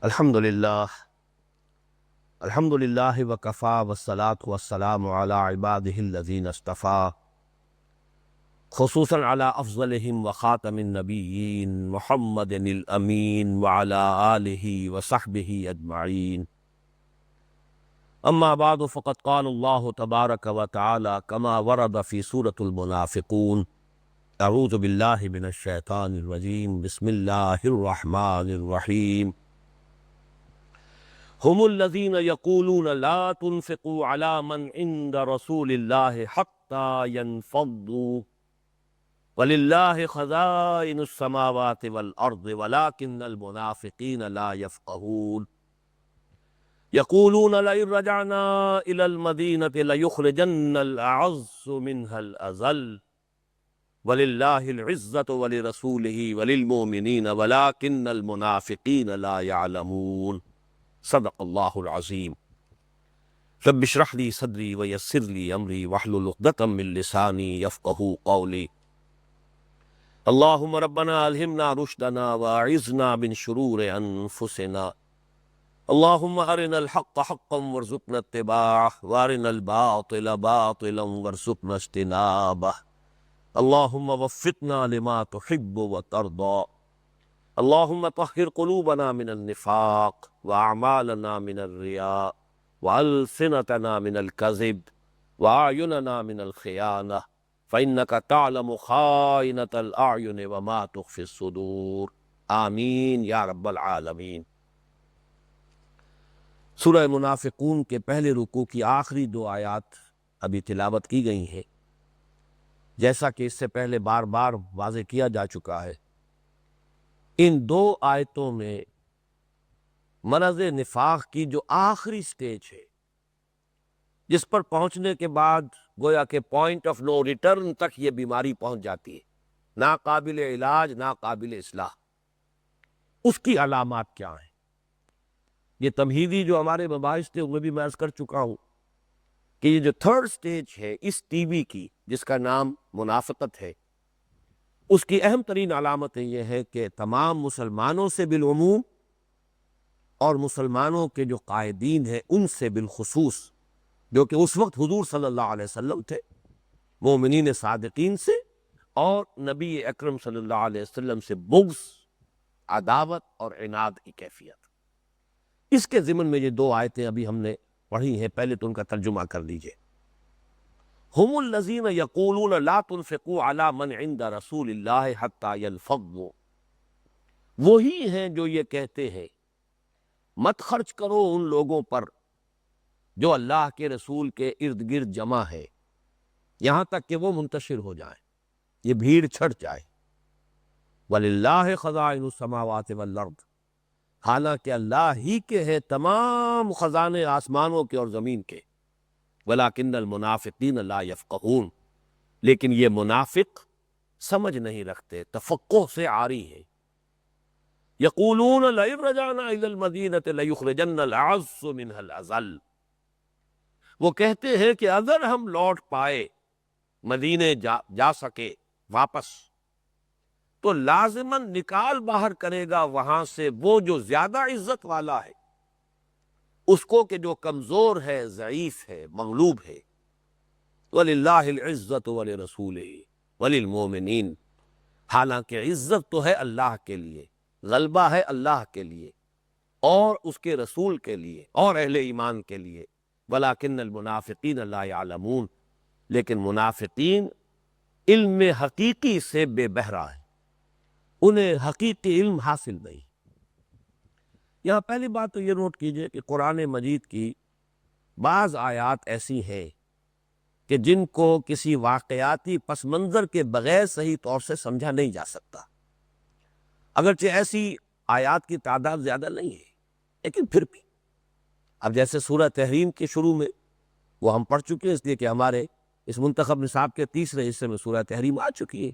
الحمد للہ وکفا والصلاة والسلام علی عبادہ الذین اصطفیٰ، خصوصاً علی افضلہم وخاتم النبیین محمد الامین وعلی آلہ وصحبہ اجمعین۔ اما بعد فقد قال اللہ تبارک وتعالی کما ورد فی سورة المنافقون۔ اعوذ باللہ من الشیطان الرجیم، بسم اللہ الرحمن الرحیم۔ هم الذين يقولون لا تنفقوا على من عند رسول الله حتى ينفضوا ولله خزائن السماوات والأرض ولكن المنافقين لا يفقهون يقولون لئن رجعنا إلى المدينة ليخرجن الأعز منها الأذل ولله العزة ولرسوله وللمؤمنين ولكن المنافقين لا يعلمون۔ صدق اللہ العظیم۔ رب اشرح لی صدری ویسر لی امری واحلل عقدۃ من لسانی یفقہوا قولی۔ اللہم ربنا الہمنا رشدنا واعذنا من شرور انفسنا۔ اللہم ارنا الحق حقا وارزقنا اتباعہ وارنا الباطل باطلا وارزقنا اجتنابہ۔ اللہم وفقنا لما تحب وترضى۔ اللہم طہر قلوبنا من النفاق واعمالنا من الرياء والسنتنا من الكذب واعیننا من الخیانة فإنك تعلم خائنة الاعین وما تخفی الصدور۔ آمین یا رب العالمین۔ سورہ منافقون کے پہلے رکوع کی آخری دو آیات ابھی تلاوت کی گئی ہیں۔ جیسا کہ اس سے پہلے بار بار واضح کیا جا چکا ہے، ان دو آیتوں میں مرض نفاق کی جو آخری سٹیج ہے، جس پر پہنچنے کے بعد گویا کہ پوائنٹ آف نو ریٹرن تک یہ بیماری پہنچ جاتی ہے، ناقابل علاج، ناقابل اصلاح، اس کی علامات کیا ہیں؟ یہ تمہیدی جو ہمارے مباحث تھے وہ بھی میں عرض کر چکا ہوں کہ یہ جو تھرڈ سٹیج ہے اس ٹی بی کی، جس کا نام منافقت ہے، اس کی اہم ترین علامت یہ ہے کہ تمام مسلمانوں سے بالعموم اور مسلمانوں کے جو قائدین ہیں ان سے بالخصوص، جو کہ اس وقت حضور صلی اللہ علیہ وسلم تھے، مومنین صادقین سے اور نبی اکرم صلی اللہ علیہ وسلم سے بغض، عداوت اور عناد کی کیفیت۔ اس کے ضمن میں یہ دو آیتیں ابھی ہم نے پڑھی ہیں، پہلے تو ان کا ترجمہ کر لیجئے۔ ہم الذین یقولون لا تنفقوا علی من عند رسول اللہ حتی ینفضوا، وہی ہیں جو یہ کہتے ہیں مت خرچ کرو ان لوگوں پر جو اللہ کے رسول کے ارد گرد جمع ہے، یہاں تک کہ وہ منتشر ہو جائیں، یہ بھیڑ چھٹ جائے۔ وَلِلَّهِ خَزَائِنُ السَّمَاوَاتِ وَالْأَرْضِ، حالانکہ اللہ ہی کے ہیں تمام خزانے آسمانوں کے اور زمین کے۔ وَلَكِنَّ الْمُنَافِقِينَ لَا يَفْقَهُونَ، لیکن یہ منافق سمجھ نہیں رکھتے، تفقہ سے عاری ہے۔ يَقُولُونَ لَئِن رَجَعْنَا إِلَى الْمَدِينَةِ لَيُخْرِجَنَّ الْأَعَزُّ مِنْهَا الْأَذَلَّ، وہ کہتے ہیں کہ اگر ہم لوٹ پائے، مدینے جا سکے واپس، تو لازماً نکال باہر کرے گا وہاں سے وہ جو زیادہ عزت والا ہے، اس کو کہ جو کمزور ہے، ضعیف ہے، مغلوب ہے۔ وَلِلَّهِ الْعِزَّةُ وَلِرَسُولِهِ وَلِلْمُؤْمِنِينَ، حالانکہ عزت تو ہے اللہ کے لیے، غلبہ ہے اللہ کے لیے اور اس کے رسول کے لیے اور اہل ایمان کے لیے۔ وَلَكِنَّ الْمُنَافِقِينَ لَا يَعْلَمُونَ، لیکن منافقین علم حقیقی سے بے بہرہ ہیں، انہیں حقیقی علم حاصل نہیں۔ یہاں پہلی بات تو یہ نوٹ کیجئے کہ قرآن مجید کی بعض آیات ایسی ہیں کہ جن کو کسی واقعاتی پس منظر کے بغیر صحیح طور سے سمجھا نہیں جا سکتا، اگرچہ ایسی آیات کی تعداد زیادہ نہیں ہے، لیکن پھر بھی اب جیسے سورہ تحریم کے شروع میں وہ ہم پڑھ چکے ہیں، اس لیے کہ ہمارے اس منتخب نصاب کے تیسرے حصے میں سورہ تحریم آ چکی ہے۔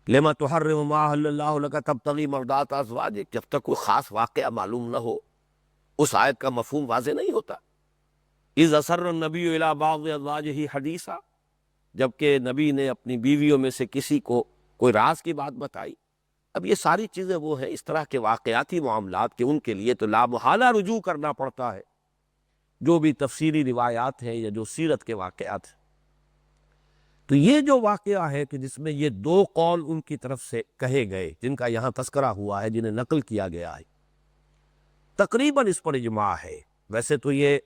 لِمَ تُحَرِّمُ مَا أَحَلَّ اللَّهُ لَكَ تَبْتَغِي مَرْضَاتَ أَزْوَاجِكَ، جب تک کوئی خاص واقعہ معلوم نہ ہو اس آیت کا مفہوم واضح نہیں ہوتا۔ اِذْ أَسَرَّ النَّبِيُّ إِلَىٰ بَعْضِ أَزْوَاجِهِ حَدِيثًا، جبکہ نبی نے اپنی بیویوں میں سے کسی کو کوئی راز کی بات بتائی، اب یہ ساری چیزیں وہ ہیں اس طرح کے واقعاتی معاملات کہ ان کے لیے تو لامحالہ رجوع کرنا پڑتا ہے، جو بھی تفسیری روایات ہیں یا جو سیرت کے واقعات ہیں۔ تو یہ جو واقعہ ہے کہ جس میں یہ دو قول ان کی طرف سے کہے گئے جن کا یہاں تذکرہ ہوا ہے، جنہیں نقل کیا گیا ہے، تقریباً اس پر اجماع ہے۔ ویسے تو یہ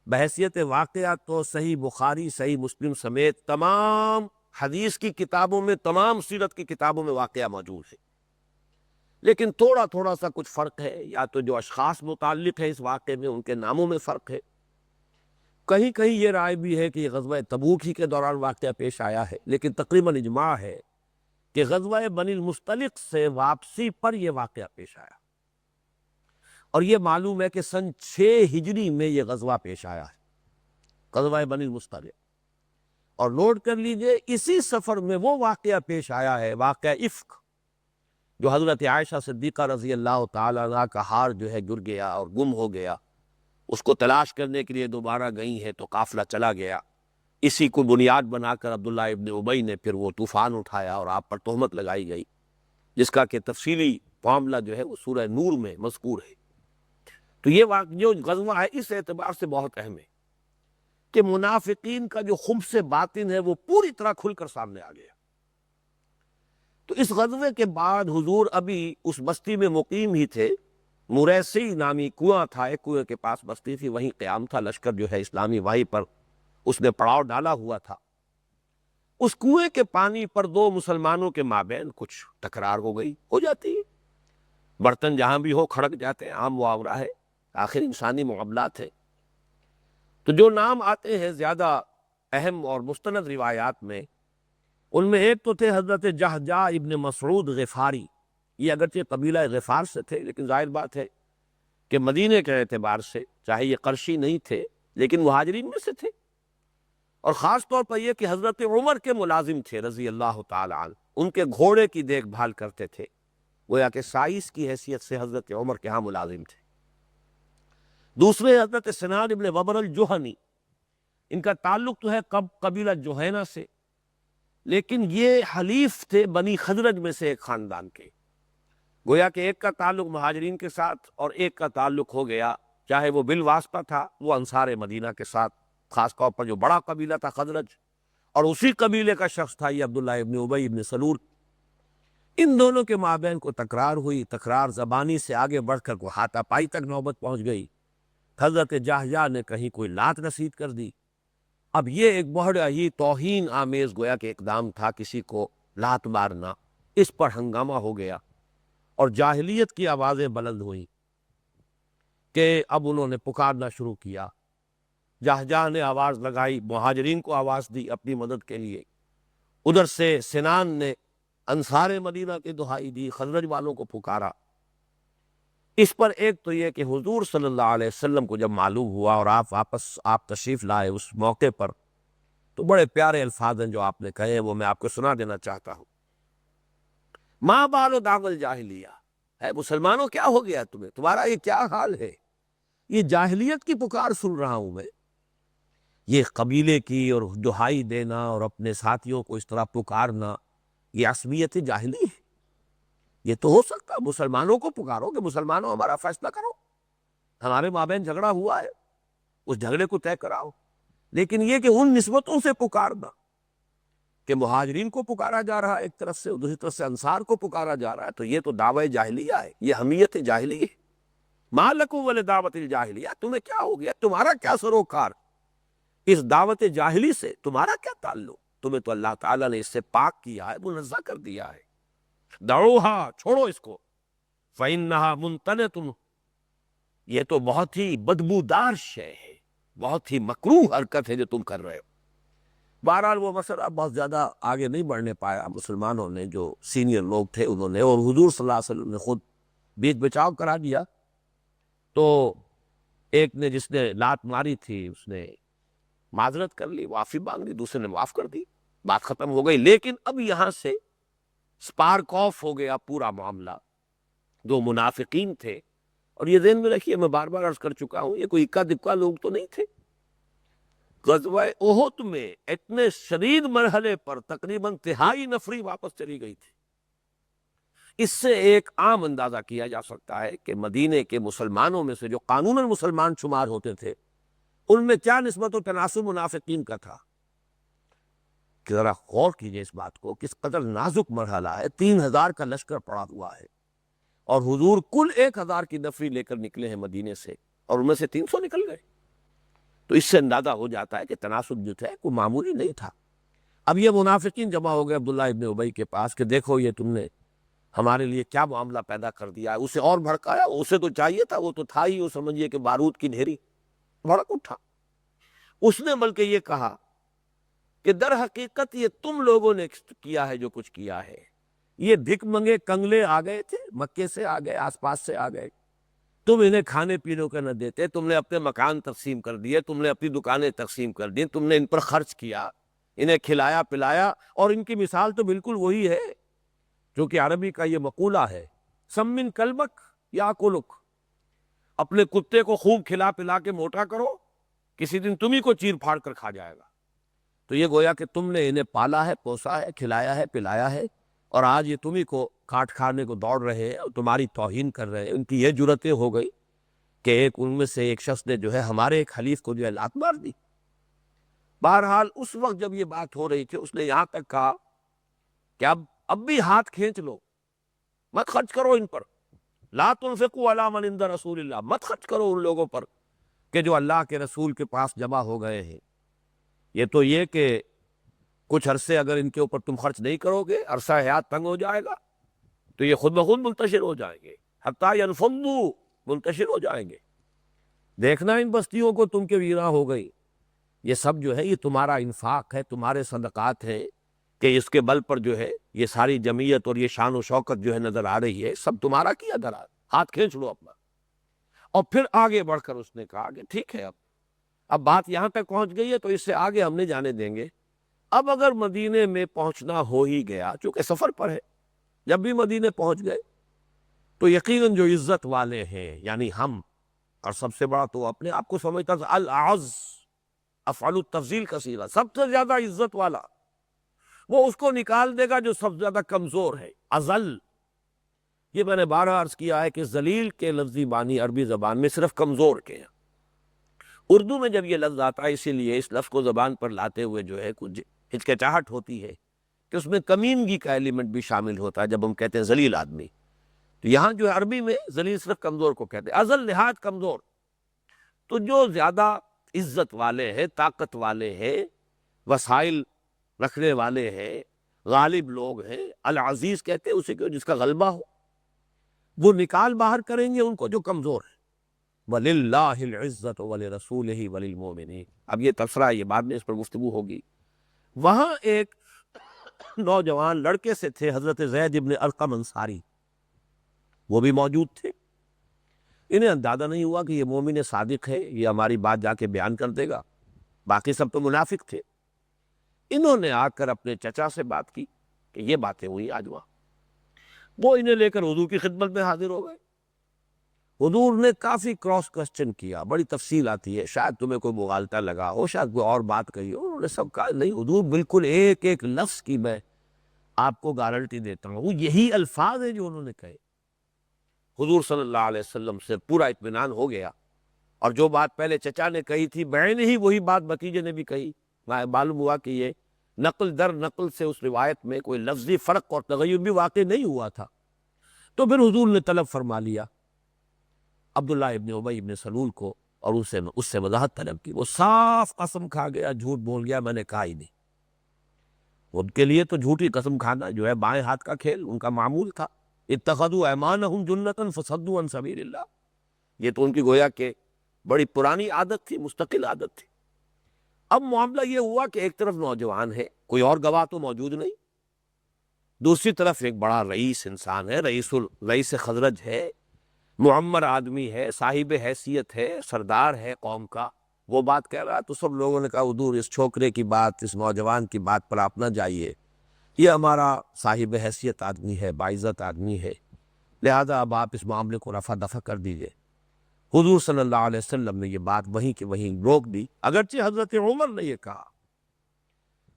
بحیثیت واقعہ تو صحیح بخاری، صحیح مسلم سمیت تمام حدیث کی کتابوں میں، تمام سیرت کی کتابوں میں واقعہ موجود ہے، لیکن تھوڑا تھوڑا سا کچھ فرق ہے، یا تو جو اشخاص متعلق ہے اس واقعے میں ان کے ناموں میں فرق ہے، کہیں کہیں یہ رائے بھی ہے کہ یہ غزوہ تبوک ہی کے دوران واقعہ پیش آیا ہے، لیکن تقریباً اجماع ہے کہ غزوہ بنی المصطلق سے واپسی پر یہ واقعہ پیش آیا، اور یہ معلوم ہے کہ سن 6 ہجری میں یہ غزوہ پیش آیا ہے، غزوہ بنی المصطلق۔ اور نوٹ کر لیجئے اسی سفر میں وہ واقعہ پیش آیا ہے، واقعہ افک، جو حضرت عائشہ صدیقہ رضی اللہ تعالیٰ عنہ کا ہار جو ہے گر گیا اور گم ہو گیا، اس کو تلاش کرنے کے لیے دوبارہ گئی ہے تو قافلہ چلا گیا، اسی کو بنیاد بنا کر عبداللہ ابن ابی نے پھر وہ طوفان اٹھایا اور آپ پر تہمت لگائی گئی، جس کا کہ تفصیلی معاملہ جو ہے وہ سورہ نور میں مذکور ہے۔ تو یہ جو غزوہ ہے اس اعتبار سے بہت اہم ہے کہ منافقین کا جو خبث باطن ہے وہ پوری طرح کھل کر سامنے آ گیا۔ تو اس غزوے کے بعد حضور ابھی اس بستی میں مقیم ہی تھے، مریسی نامی کنواں تھا، ایک کنویں کے پاس بستی تھی، وہیں قیام تھا، لشکر جو ہے اسلامی وہیں پر اس نے پڑاؤ ڈالا ہوا تھا۔ اس کنویں کے پانی پر دو مسلمانوں کے مابین کچھ تکرار ہو گئی، ہو جاتی ہے، برتن جہاں بھی ہو کھڑک جاتے ہیں، عام معاملہ ہے، آخر انسانی معاملات ہے۔ تو جو نام آتے ہیں زیادہ اہم اور مستند روایات میں، ان میں ایک تو تھے حضرت جہجہ ابن مسعود غفاری، یہ اگرچہ قبیلہ غفار سے تھے، لیکن ظاہر بات ہے کہ مدینے کے اعتبار سے چاہے یہ قرشی نہیں تھے لیکن مہاجرین میں سے تھے، اور خاص طور پر یہ کہ حضرت عمر کے ملازم تھے رضی اللہ تعالی عنہ، ان کے گھوڑے کی دیکھ بھال کرتے تھے، گویا کہ سائس کی حیثیت سے حضرت عمر کے ہاں ملازم تھے۔ دوسرے حضرت سنان ابن وبر الجہنی، ان کا تعلق تو ہے قبیلہ جوہینہ سے، لیکن یہ حلیف تھے بنی خزرج میں سے ایک خاندان کے، گویا کہ ایک کا تعلق مہاجرین کے ساتھ اور ایک کا تعلق ہو گیا، چاہے وہ بالواسطہ تھا، وہ انصار مدینہ کے ساتھ، خاص طور پر جو بڑا قبیلہ تھا خزرج، اور اسی قبیلے کا شخص تھا یہ عبداللہ ابن ابی ابن سلول۔ ان دونوں کے مابین کو تکرار ہوئی، تکرار زبانی سے آگے بڑھ کر کو ہاتھا پائی تک نوبت پہنچ گئی، حضرت جہجہ نے کہیں کوئی لات رسید کر دی۔ اب یہ ایک بڑا ہی توہین آمیز گویا کہ اقدام تھا، کسی کو لات مارنا، اس پر ہنگامہ ہو گیا اور جاہلیت کی آوازیں بلند ہوئیں کہ اب انہوں نے پکارنا شروع کیا۔ جہجہ نے آواز لگائی، مہاجرین کو آواز دی اپنی مدد کے لیے، ادھر سے سنان نے انصار مدینہ کی دہائی دی، خزرج والوں کو پکارا۔ اس پر ایک تو یہ کہ حضور صلی اللہ علیہ وسلم کو جب معلوم ہوا اور آپ تشریف لائے اس موقع پر، تو بڑے پیارے الفاظ ہیں جو آپ نے کہے، وہ میں آپ کو سنا دینا چاہتا ہوں۔ ما بال دعو الجاہلیہ، ہے مسلمانوں کیا ہو گیا تمہیں، تمہارا یہ کیا حال ہے؟ یہ جاہلیت کی پکار سن رہا ہوں میں، یہ قبیلے کی اور دہائی دینا اور اپنے ساتھیوں کو اس طرح پکارنا، یہ عصبیت جاہلی ہے۔ یہ تو ہو سکتا مسلمانوں کو پکارو کہ مسلمانوں ہمارا فیصلہ کرو، ہمارے مابین جھگڑا ہوا ہے، اس جھگڑے کو طے کراؤ، لیکن یہ کہ ان نسبتوں سے پکارنا کہ مہاجرین کو پکارا جا رہا ہے ایک طرف سے، دوسری طرف سے انصار کو پکارا جا رہا ہے، تو یہ تو دعوی جاہلیہ ہے، یہ حمیت جاہلی ہے۔ ما لکم ولدعوت الجاہلیہ، تمہیں کیا ہو گیا، تمہارا کیا سروکار اس دعوت جاہلی سے، تمہارا کیا تعلق، تمہیں تو اللہ تعالیٰ نے اس سے پاک کیا ہے، منزہ کر دیا ہے۔ دعوہا، چھوڑو اس کو، فإنہا منتنۃ، یہ تو بہت ہی بدبودار شے ہے، بہت ہی مکروہ حرکت ہے جو تم کر رہے ہو۔ بہرحال وہ مسئلہ بہت زیادہ آگے نہیں بڑھنے پایا، مسلمانوں نے جو سینئر لوگ تھے انہوں نے، اور حضور صلی اللہ علیہ وسلم نے خود بیچ بچاؤ کرا دیا۔ تو ایک نے جس نے لات ماری تھی اس نے معذرت کر لی، معافی مانگ لی، دوسرے نے معاف کر دی، بات ختم ہو گئی۔ لیکن اب یہاں سے سپارک آف ہو گیا پورا معاملہ۔ دو منافقین تھے، اور یہ ذہن میں رکھیے، میں بار بار عرض کر چکا ہوں، یہ کوئی اکا دکا لوگ تو نہیں تھے۔ غزوہ احد میں اتنے شدید مرحلے پر تقریباً تہائی نفری واپس چلی گئی تھی، اس سے ایک عام اندازہ کیا جا سکتا ہے کہ مدینے کے مسلمانوں میں سے جو قانوناً مسلمان شمار ہوتے تھے ان میں کیا نسبت و تناسب منافقین کا تھا. کہ ذرا غور کیجئے اس بات کو، کس قدر نازک مرحلہ ہے. 3000 کا لشکر پڑا ہوا ہے اور حضور کل 1000 کی نفری لے کر نکلے ہیں مدینے سے، اور ان میں سے 300 نکل گئے. تو اس سے اندازہ ہو جاتا ہے کہ تناسب جو تھا کوئی معمولی نہیں تھا. اب یہ منافقین جمع ہو گئے عبداللہ ابن ابی کے پاس کہ دیکھو یہ تم نے ہمارے لیے کیا معاملہ پیدا کر دیا ہے. اسے اور بھڑکایا. اسے تو چاہیے تھا، وہ تو تھا ہی، وہ سمجھیے کہ بارود کی ڈھیری، بھڑک اٹھا. اس نے بلکہ یہ کہا کہ در حقیقت یہ تم لوگوں نے کیا ہے جو کچھ کیا ہے. یہ بھک منگے کنگلے آ گئے تھے، مکے سے آ گئے، آس پاس سے آ گئے. تم انہیں کھانے پینے کو نہ دیتے، تم نے اپنے مکان تقسیم کر دیے، تم نے اپنی دکانیں تقسیم کر دی، تم نے ان پر خرچ کیا، انہیں کھلایا پلایا. اور ان کی مثال تو بالکل وہی ہے جو کہ عربی کا یہ مقولہ ہے، سمن کلبک یا کلک. اپنے کتے کو خوب کھلا پلا کے موٹا کرو، کسی دن تم ہی کو چیر پھاڑ کر کھا جائے گا. تو یہ گویا کہ تم نے انہیں پالا ہے، پوسا ہے، کھلایا ہے، پلایا ہے، اور آج یہ تم ہی کو کاٹ کھانے کو دوڑ رہے ہیں اور تمہاری توہین کر رہے ہیں. ان کی یہ جرتیں ہو گئی کہ ان میں سے ایک شخص نے جو ہے ہمارے ایک حلیف کو جو ہے لات مار دی. بہرحال اس وقت جب یہ بات ہو رہی تھی اس نے یہاں تک کہا کہ اب بھی ہاتھ کھینچ لو، مت خرچ کرو ان پر. لا تنفقوا علی من عند رسول اللہ، مت خرچ کرو ان لوگوں پر کہ جو اللہ کے رسول کے پاس جمع ہو گئے ہیں. یہ تو یہ کہ کچھ عرصے اگر ان کے اوپر تم خرچ نہیں کرو گے، عرصہ حیات تنگ ہو جائے گا تو یہ خود بخود منتشر ہو جائیں گے، حتیٰ ینفضوا، منتشر ہو جائیں گے. دیکھنا ان بستیوں کو تم کے ویراں ہو گئی. یہ سب جو ہے یہ تمہارا انفاق ہے، تمہارے صدقات ہیں کہ اس کے بل پر جو ہے یہ ساری جمعیت اور یہ شان و شوکت جو ہے نظر آ رہی ہے، سب تمہارا کیا درا. ہاتھ کھینچ لو اپنا. اور پھر آگے بڑھ کر اس نے کہا کہ ٹھیک ہے، اب بات یہاں تک پہنچ گئی ہے تو اس سے آگے ہم نہیں جانے دیں گے. اب اگر مدینے میں پہنچنا ہو ہی گیا، چونکہ سفر پر ہے، جب بھی مدینے پہنچ گئے تو یقیناً جو عزت والے ہیں یعنی ہم، اور سب سے بڑا تو اپنے آپ کو سمجھتا تھا الاعز، افعل التفضیل کا صیغہ، سب سے زیادہ عزت والا وہ اس کو نکال دے گا جو سب سے زیادہ کمزور ہے. ازل، یہ میں نے بارہ عرض کیا ہے کہ ذلیل کے لفظی معنی عربی زبان میں صرف کمزور کے ہیں. اردو میں جب یہ لفظ آتا ہے اسی لیے اس لفظ کو زبان پر لاتے ہوئے جو ہے کچھ ہچکچاہٹ ہوتی ہے کہ اس میں کمینگی کا ایلیمنٹ بھی شامل ہوتا ہے جب ہم کہتے ہیں ذلیل آدمی. تو یہاں جو ہے عربی میں ذلیل صرف کمزور کو کہتے ہیں، ازل نہایت کمزور. تو جو زیادہ عزت والے ہیں، طاقت والے ہیں، وسائل رکھنے والے ہیں، غالب لوگ ہیں، العزیز کہتے ہیں اسے کہ جس کا غلبہ ہو، وہ نکال باہر کریں گے ان کو جو کمزور ہے. وَلِلَّهِ الْعِزَّةُ وَلِرَسُولِهِ وَلِلْمُؤْمِنِينَ. اب یہ تبصرہ، یہ بعد میں اس پر گفتگو ہوگی. وہاں ایک نوجوان لڑکے سے تھے حضرت زید ابن ارقم انصاری، وہ بھی موجود تھے. انہیں اندازہ نہیں ہوا کہ یہ مومن صادق ہے، یہ ہماری بات جا کے بیان کر دے گا. باقی سب تو منافق تھے. انہوں نے آ کر اپنے چچا سے بات کی کہ یہ باتیں ہوئی آج وہاں. وہ انہیں لے کر حضور کی خدمت میں حاضر ہو گئے. حضور نے کافی کراس کوسچن کیا، بڑی تفصیل آتی ہے، شاید تمہیں کوئی مغالطہ لگا ہو، شاید کوئی اور بات کہی ہو. انہوں نے سب کہا نہیں حضور، بالکل ایک ایک لفظ کی میں آپ کو گارنٹی دیتا ہوں، یہی الفاظ ہیں جو انہوں نے کہے. حضور صلی اللہ علیہ وسلم سے پورا اطمینان ہو گیا، اور جو بات پہلے چچا نے کہی تھی بعین ہی وہی بات بھتیجے نے بھی کہی. معلوم ہوا کہ یہ نقل در نقل سے اس روایت میں کوئی لفظی فرق اور تغیر بھی واقع نہیں ہوا تھا. تو پھر حضور نے طلب فرما لیا عبداللہ ابن ابی ابن سلول کو، اور اس سے وضاحت طلب کی. وہ صاف قسم کھا گیا، جھوٹ بول گیا، میں نے کہا ہی نہیں. ان کے لیے تو جھوٹی قسم کھانا جو ہے بائیں ہاتھ کا کھیل ان کا معمول تھا. اتخذوا ایمانہم جنۃ فصدوا عن سبیل اللہ، یہ تو ان کی گویا کہ بڑی پرانی عادت تھی، مستقل عادت تھی. اب معاملہ یہ ہوا کہ ایک طرف نوجوان ہے، کوئی اور گواہ تو موجود نہیں، دوسری طرف ایک بڑا رئیس انسان ہے، رئیس خزرج ہے، معمر آدمی ہے، صاحب حیثیت ہے، سردار ہے قوم کا، وہ بات کہہ رہا. تو سب لوگوں نے کہا حضور اس چھوکرے کی بات، اس نوجوان کی بات پر آپ نہ جائیے، یہ ہمارا صاحب حیثیت آدمی ہے، باعزت آدمی ہے، لہذا اب آپ اس معاملے کو رفع دفع کر دیجئے. حضور صلی اللہ علیہ وسلم نے یہ بات وہیں کہ وہیں روک دی. اگرچہ حضرت عمر نے یہ کہا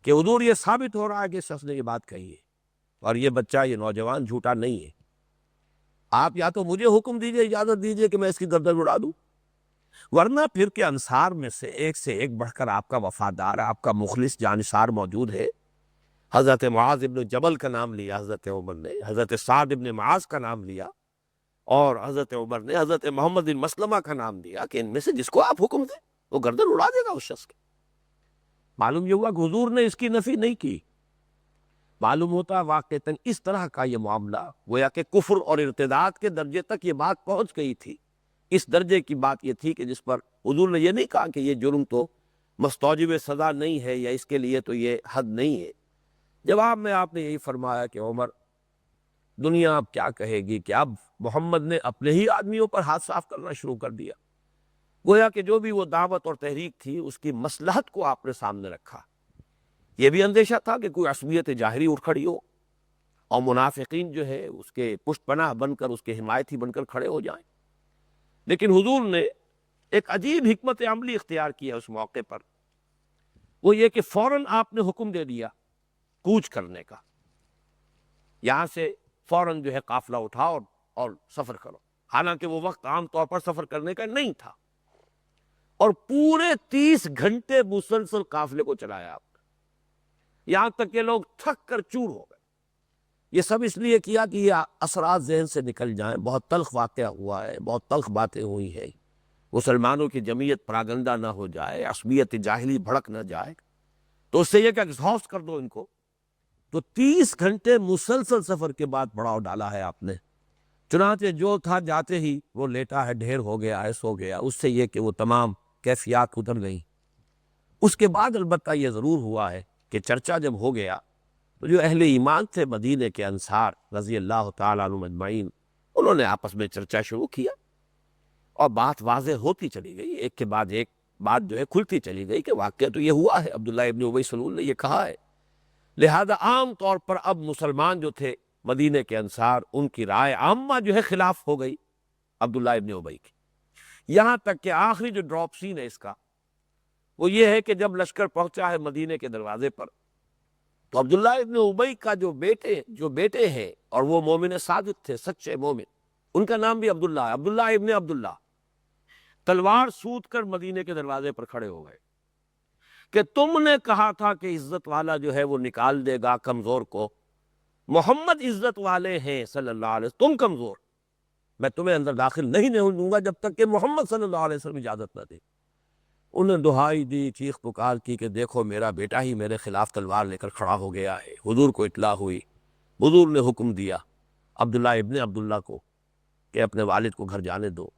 کہ حضور یہ ثابت ہو رہا ہے کہ اس شخص نے یہ بات کہی ہے، اور یہ بچہ، یہ نوجوان جھوٹا نہیں ہے. آپ یا تو مجھے حکم دیجئے، اجازت دیجئے کہ میں اس کی گردن اڑا دوں، ورنہ پھر کہ انصار میں سے ایک بڑھ کر آپ کا وفادار، آپ کا مخلص جانثار موجود ہے۔ حضرت معاذ ابن جبل کا نام لیا حضرت عمر نے، حضرت سعد ابن معاذ کا نام لیا، اور حضرت عمر نے حضرت محمد بن مسلمہ کا نام دیا کہ ان میں سے جس کو آپ حکم دیں وہ گردن اڑا دے گا اس شخص کی۔ معلوم یہ ہوا کہ حضور نے اس کی نفی نہیں کی۔ معلوم ہوتا واقعتاً اس طرح کا یہ معاملہ گویا کہ کفر اور ارتداد کے درجے تک یہ بات پہنچ گئی تھی۔ اس درجے کی بات یہ تھی کہ جس پر حضور نے یہ نہیں کہا کہ یہ جرم تو مستوجب سزا نہیں ہے یا اس کے لیے تو یہ حد نہیں ہے۔ جواب میں آپ نے یہی فرمایا کہ عمر، دنیا اب کیا کہے گی کہ اب محمد نے اپنے ہی آدمیوں پر ہاتھ صاف کرنا شروع کر دیا۔ گویا کہ جو بھی وہ دعوت اور تحریک تھی اس کی مصلحت کو آپ نے سامنے رکھا۔ یہ بھی اندیشہ تھا کہ کوئی عصبیت ظاہری اٹھ کھڑی ہو اور منافقین جو ہے اس کے پشت پناہ بن کر، اس کے حمایتی بن کر کھڑے ہو جائیں۔ لیکن حضور نے ایک عجیب حکمت عملی اختیار کیا اس موقع پر، وہ یہ کہ فوراً آپ نے حکم دے دیا کوچ کرنے کا، یہاں سے فوراً جو ہے قافلہ اٹھاؤ اور سفر کرو، حالانکہ وہ وقت عام طور پر سفر کرنے کا نہیں تھا، اور پورے 30 گھنٹے مسلسل قافلے کو چلایا آپ نے، یہاں تک کہ لوگ تھک کر چور ہو گئے۔ یہ سب اس لیے کیا کہ یہ اثرات ذہن سے نکل جائیں۔ بہت تلخ واقعہ ہوا ہے، بہت تلخ باتیں ہوئی ہیں، مسلمانوں کی جمعیت پراگندہ نہ ہو جائے، عصبیت جاہلی بھڑک نہ جائے، تو اس سے یہ کہ ایگزاسٹ کر دو ان کو۔ تو 30 گھنٹے مسلسل سفر کے بعد پڑاؤ ڈالا ہے آپ نے، چنانچہ جو تھا جاتے ہی وہ لیٹا ہے، ڈھیر ہو گیا ہے، سو گیا، اس سے یہ کہ وہ تمام کیفیات اتر گئیں۔ اس کے بعد البتہ یہ ضرور ہوا ہے کہ چرچا جب ہو گیا تو جو اہل ایمان تھے مدینے کے انصار رضی اللہ تعالیٰ عنہم اجمعین، انہوں نے آپس میں چرچا شروع کیا، اور بات واضح ہوتی چلی گئی، ایک کے بعد ایک بات جو ہے کھلتی چلی گئی کہ واقعہ تو یہ ہوا ہے، عبداللہ ابن ابی سلول نے یہ کہا ہے۔ لہذا عام طور پر اب مسلمان جو تھے مدینے کے انصار، ان کی رائے عامہ جو ہے خلاف ہو گئی عبداللہ ابن ابی کی، یہاں تک کہ آخری جو ڈراپ سین ہے اس کا وہ یہ ہے کہ جب لشکر پہنچا ہے مدینے کے دروازے پر، تو عبداللہ ابن ابی کا جو بیٹے ہیں، اور وہ مومن صادق تھے، سچے مومن، ان کا نام بھی عبداللہ ہے، عبداللہ ابن عبداللہ، تلوار سوت کر مدینے کے دروازے پر کھڑے ہو گئے کہ تم نے کہا تھا کہ عزت والا جو ہے وہ نکال دے گا کمزور کو، محمد عزت والے ہیں صلی اللہ علیہ وسلم، تم کمزور، میں تمہیں اندر داخل نہیں دوں گا جب تک کہ محمد صلی اللہ علیہ وسلم اجازت نہ دے۔ انہوں نے دہائی دی، چیخ پکار کی کہ دیکھو میرا بیٹا ہی میرے خلاف تلوار لے کر کھڑا ہو گیا ہے۔ حضور کو اطلاع ہوئی، حضور نے حکم دیا عبداللہ ابن عبداللہ کو کہ اپنے والد کو گھر جانے دو،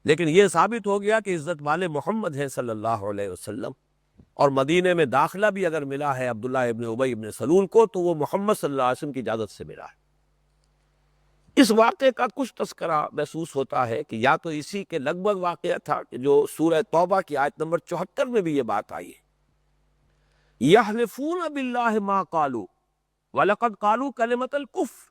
لیکن یہ ثابت ہو گیا کہ عزت والے محمد ہیں صلی اللہ علیہ وسلم، اور مدینے میں داخلہ بھی اگر ملا ہے عبداللہ ابن ابی ابن سلول کو تو وہ محمد صلی اللہ علیہ وسلم کی اجازت سے ملا ہے۔ اس واقعے کا کچھ تذکرہ محسوس ہوتا ہے کہ یا تو اسی کے لگ بھگ واقعہ تھا کہ جو سورہ توبہ کی آیت نمبر 74 میں بھی یہ بات آئی ہے، یحلفون باللہ ما قالوا وَلَقَدْ قَالُوا كَلِمَةَ الْكُفْرِ،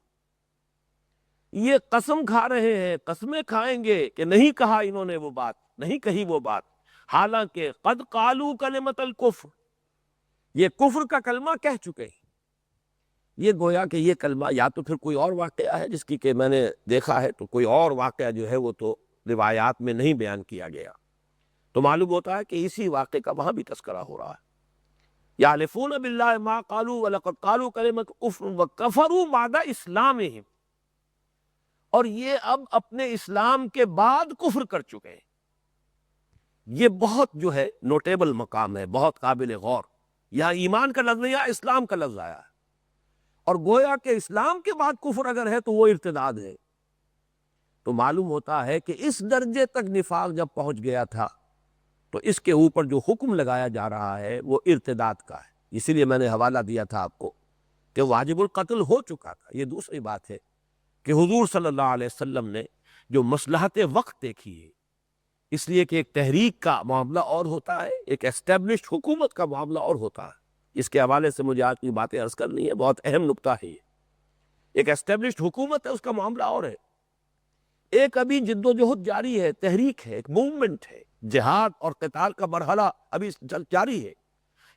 یہ قسم کھا رہے ہیں، قسمیں کھائیں گے کہ نہیں کہا انہوں نے وہ بات، نہیں کہی وہ بات، حالانکہ قد قالوا كلمة الكفر، یہ کفر کا کلمہ کہہ چکے ہیں۔ یہ گویا کہ یہ کلمہ یا تو پھر کوئی اور واقعہ ہے جس کی کہ میں نے دیکھا ہے، تو کوئی اور واقعہ جو ہے وہ تو روایات میں نہیں بیان کیا گیا، تو معلوم ہوتا ہے کہ اسی واقعے کا وہاں بھی تذکرہ ہو رہا ہے۔ یحلفون باللہ ما قالوا وَلَقَدْ قَالُوا كَلِمَةَ الْكُفْرِ وَكَفَرُوا بَعْدَ اسلامہم، اور یہ اب اپنے اسلام کے بعد کفر کر چکے ہیں۔ یہ بہت جو ہے نوٹیبل مقام ہے، بہت قابل غور، یہاں ایمان کا لفظ نہیں آیا، اسلام کا لفظ آیا ہے، اور گویا کہ اسلام کے بعد کفر اگر ہے تو وہ ارتداد ہے۔ تو معلوم ہوتا ہے کہ اس درجے تک نفاق جب پہنچ گیا تھا تو اس کے اوپر جو حکم لگایا جا رہا ہے وہ ارتداد کا ہے۔ اسی لیے میں نے حوالہ دیا تھا آپ کو کہ واجب القتل ہو چکا تھا۔ یہ دوسری بات ہے کہ حضور صلی اللہ علیہ وسلم نے جو مصلحت وقت دیکھی ہے، اس لیے کہ ایک تحریک کا معاملہ اور ہوتا ہے، ایک اسٹیبلشڈ حکومت کا معاملہ اور ہوتا ہے۔ اس کے حوالے سے مجھے آج کی باتیں عرض کرنی ہے، بہت اہم نکتہ ہے یہ۔ ایک اسٹیبلشڈ حکومت ہے، اس کا معاملہ اور ہے، ایک ابھی جد و جہد جاری ہے، تحریک ہے، ایک موومنٹ ہے، جہاد اور قتال کا مرحلہ ابھی جاری ہے۔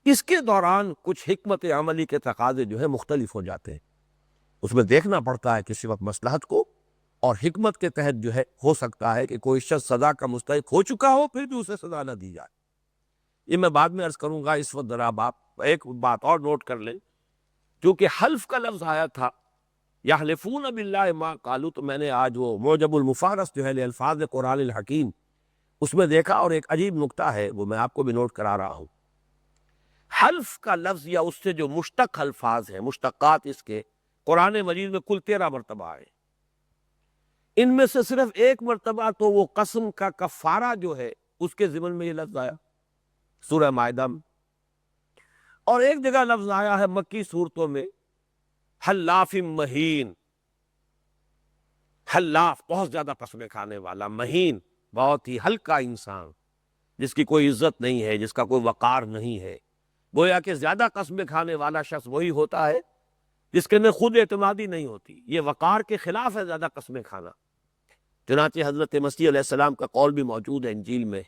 اس کے دوران کچھ حکمت عملی کے تقاضے جو ہے مختلف ہو جاتے ہیں، اس میں دیکھنا پڑتا ہے کسی وقت مصلحت کو اور حکمت کے تحت جو ہے ہو سکتا ہے کہ کوئی شخص سزا کا مستحق ہو چکا ہو پھر بھی اسے سزا نہ دی جائے۔ یہ میں بعد میں عرض کروں گا، اس وقت ذرا آپ ایک بات اور نوٹ کر لیں، کیونکہ حلف کا لفظ آیا تھا یحلفون باللہ ما قالوا، تو میں نے آج وہ معجم المفارس جو ہے الفاظ قرآن الحکیم اس میں دیکھا، اور ایک عجیب نکتہ ہے وہ میں آپ کو بھی نوٹ کرا رہا ہوں۔ حلف کا لفظ یا اس سے جو مشتق الفاظ ہیں، مشتقات اس کے قرآن مجید میں کل 13 مرتبہ آئے، ان میں سے صرف ایک مرتبہ تو وہ قسم کا کفارہ جو ہے اس کے ضمن میں یہ لفظ آیا سورہ مائدہ میں، اور ایک جگہ لفظ آیا ہے مکی صورتوں میں حلاف مہین، حلاف بہت زیادہ قسمیں کھانے والا، مہین بہت ہی ہلکا انسان جس کی کوئی عزت نہیں ہے، جس کا کوئی وقار نہیں ہے۔ گویا کہ زیادہ قسمیں کھانے والا شخص وہی ہوتا ہے جس کے اندر خود اعتمادی نہیں ہوتی، یہ وقار کے خلاف ہے زیادہ قسمیں کھانا۔ چنانچہ حضرت مسیح علیہ السلام کا قول بھی موجود ہے انجیل میں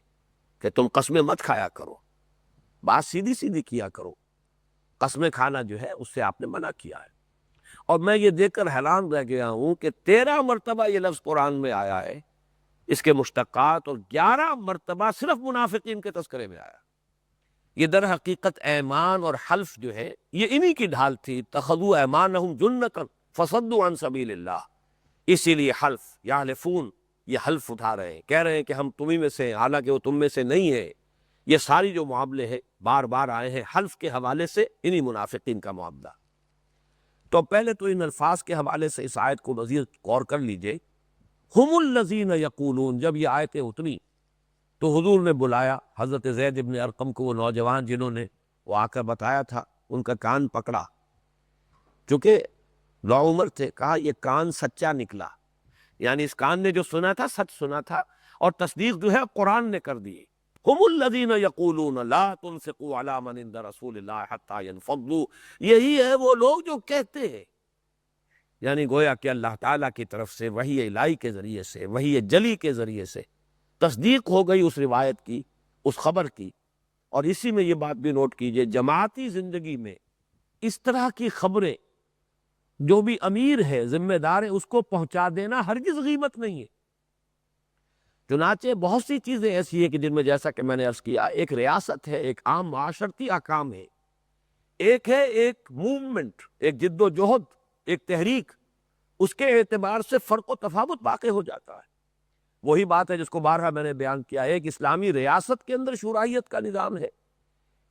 کہ تم قسمیں مت کھایا کرو، بات سیدھی سیدھی کیا کرو، قسمیں کھانا جو ہے اس سے آپ نے منع کیا ہے۔ اور میں یہ دیکھ کر حیران رہ گیا ہوں کہ 13 مرتبہ یہ لفظ قرآن میں آیا ہے اس کے مشتقات، اور 11 مرتبہ صرف منافقین کے تذکرے میں آیا۔ یہ در حقیقت ایمان اور حلف جو ہے یہ انہی کی ڈھال تھی، اتخذوا ایمانہم جنۃ فصدوا عن سبیل اللہ، اسی لیے حلف یحلفون، یہ حلف اٹھا رہے ہیں، کہہ رہے ہیں کہ ہم تمہیں میں سے، حالانکہ وہ تم میں سے نہیں ہے۔ یہ ساری جو معاملے ہیں بار بار آئے ہیں حلف کے حوالے سے، انہی منافقین کا معاملہ۔ تو پہلے تو ان الفاظ کے حوالے سے اس آیت کو مزید غور کر لیجئے۔ ہم الذین یقولون، جب یہ آیتیں اتری تو حضور نے بلایا حضرت زید بن ارقم کو، وہ نوجوان جنہوں نے وہ آ کر بتایا تھا، ان کا کان پکڑا، چونکہ نوعمر تھے، کہا یہ کان سچا نکلا، یعنی اس کان نے جو سنا تھا سچ سنا تھا، اور تصدیق جو ہے قرآن نے کر دی۔ ہم الذین یقولون لا تنفقوا علی من عند رسول اللہ حتی ینفضوا، یہی ہے وہ لوگ جو کہتے ہیں، یعنی گویا کہ اللہ تعالیٰ کی طرف سے وحی الہی کے ذریعے سے، وحی جلی کے ذریعے سے تصدیق ہو گئی اس روایت کی، اس خبر کی۔ اور اسی میں یہ بات بھی نوٹ کیجئے، جماعتی زندگی میں اس طرح کی خبریں جو بھی امیر ہے، ذمہ دار ہے، اس کو پہنچا دینا ہرگز غیبت نہیں ہے۔ چنانچہ بہت سی چیزیں ایسی ہیں کہ جن میں جیسا کہ میں نے عرض کیا، ایک ریاست ہے، ایک عام معاشرتی احکام ہے، ایک ہے ایک موومنٹ، ایک جد و جہد، ایک تحریک، اس کے اعتبار سے فرق و تفاوت واقع ہو جاتا ہے۔ وہی بات ہے جس کو بارہا میں نے بیان کیا، ایک اسلامی ریاست کے اندر شورائیت کا نظام ہے،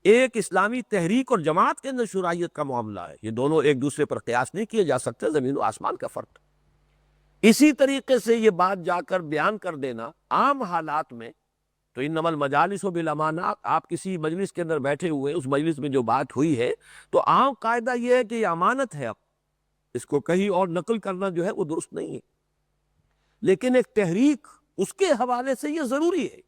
ایک اسلامی تحریک اور جماعت کے اندر شورائیت کا معاملہ ہے، یہ دونوں ایک دوسرے پر قیاس نہیں کیے جا سکتے، زمین و آسمان کا فرق۔ اسی طریقے سے یہ بات جا کر بیان کر دینا عام حالات میں، تو انما المجالس بالامانات، آپ کسی مجلس کے اندر بیٹھے ہوئے، اس مجلس میں جو بات ہوئی ہے تو عام قاعدہ یہ ہے کہ یہ امانت ہے، اب اس کو کہیں اور نقل کرنا جو ہے وہ درست نہیں ہے۔ لیکن ایک تحریک، اس کے حوالے سے یہ ضروری ہے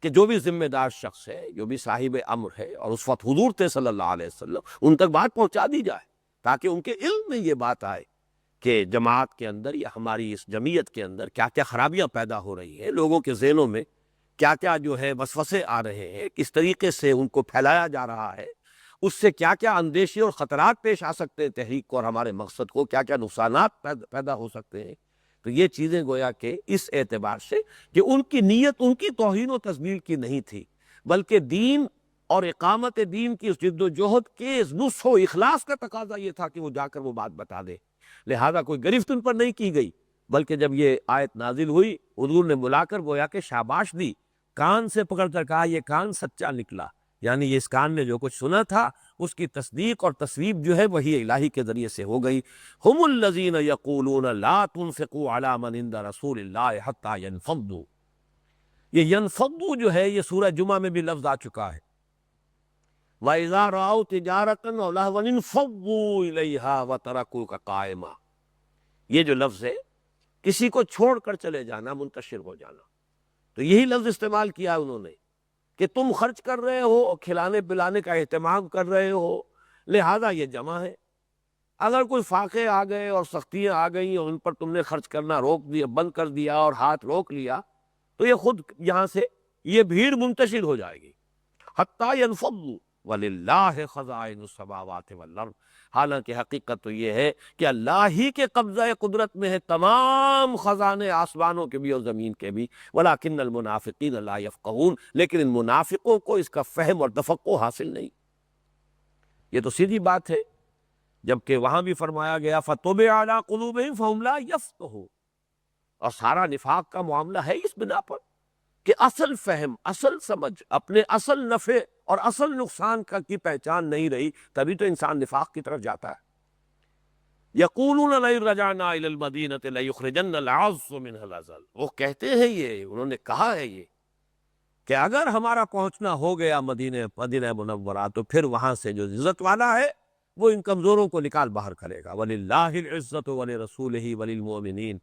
کہ جو بھی ذمہ دار شخص ہے، جو بھی صاحب امر ہے، اور اس وقت حضور تھے صلی اللہ علیہ وسلم، ان تک بات پہنچا دی جائے تاکہ ان کے علم میں یہ بات آئے کہ جماعت کے اندر یا ہماری اس جمعیت کے اندر کیا کیا خرابیاں پیدا ہو رہی ہیں، لوگوں کے ذہنوں میں کیا کیا جو ہے وسوسے آ رہے ہیں، کس طریقے سے ان کو پھیلایا جا رہا ہے، اس سے کیا کیا اندیشے اور خطرات پیش آ سکتے ہیں تحریک کو اور ہمارے مقصد کو، کیا کیا نقصانات پیدا ہو سکتے ہیں۔ تو یہ چیزیں گویا کہ اس اعتبار سے کہ ان کی نیت ان کی توہین و تذلیل کی نہیں تھی، بلکہ دین اور اقامت دین کی اس جد و جہد کے نصح و اخلاص کا تقاضا یہ تھا کہ وہ جا کر وہ بات بتا دے، لہذا کوئی گرفت ان پر نہیں کی گئی، بلکہ جب یہ آیت نازل ہوئی حضور نے بلا کر گویا کہ شاباش دی، کان سے پکڑ کر کہا یہ کان سچا نکلا، یعنی یہ اس کان نے جو کچھ سنا تھا اس کی تصدیق اور تصویب جو ہے وہی الہی کے ذریعے سے ہو گئی۔ ہم الذین یقولون لا تنفقوا علی من عند رسول اللہ حتی ینفضوا، یہ ینفضوا جو ہے یہ سورہ جمعہ میں بھی لفظ آ چکا ہے، وَإِذَا رَأَوْا تِجَارَةً أَوْ لَهْوًا انفضوا الیہا وترکوک قائما، یہ جو لفظ ہے کسی کو چھوڑ کر چلے جانا، منتشر ہو جانا، تو یہی لفظ استعمال کیا انہوں نے کہ تم خرچ کر رہے ہو، کھلانے پلانے کا اہتمام کر رہے ہو، لہذا یہ جمع ہے، اگر کوئی فاقے آ گئے اور سختیاں آ گئیں اور ان پر تم نے خرچ کرنا روک دیا، بند کر دیا اور ہاتھ روک لیا، تو یہ خود یہاں سے یہ بھیڑ منتشر ہو جائے گی۔ حتیٰ ینفضوا، وَلِلَّهِ خَزَائِنُ السَّمَاوَاتِ وَالْأَرْضِ، حالانکہ حقیقت تو یہ ہے کہ اللہ ہی کے قبضہ قدرت میں ہے تمام خزانے آسمانوں کے بھی اور زمین کے بھی، وَلَكِنَّ الْمُنَافِقِينَ لَا يَفْقَهُونَ، لیکن ان منافقوں کو اس کا فہم اور تفقہ حاصل نہیں۔ یہ تو سیدھی بات ہے، جبکہ وہاں بھی فرمایا گیا فَطُبِعَ عَلَىٰ قُلُوبِهِمْ فَهُمْ لَا يَفْقَهُونَ، اور سارا نفاق کا معاملہ ہے اس بنا پر کہ اصل فہم، اصل سمجھ، اپنے اصل نفع اور اصل نقصان کی پہچان نہیں رہی، تبھی تو انسان نفاق کی طرف جاتا ہے۔ یقولون لئن رجعنا الی المدینۃ لیخرجن العز منها الاذل، وہ کہتے ہیں یہ، انہوں نے کہا ہے یہ کہ اگر ہمارا پہنچنا ہو گیا مدینہ منورہ تو پھر وہاں سے جو عزت والا ہے وہ ان کمزوروں کو نکال باہر کرے گا۔ وَلِلَّهِ الْعِزَّةُ وَلِرَسُولِهِ وَلِلْمُؤْمِنِينَ،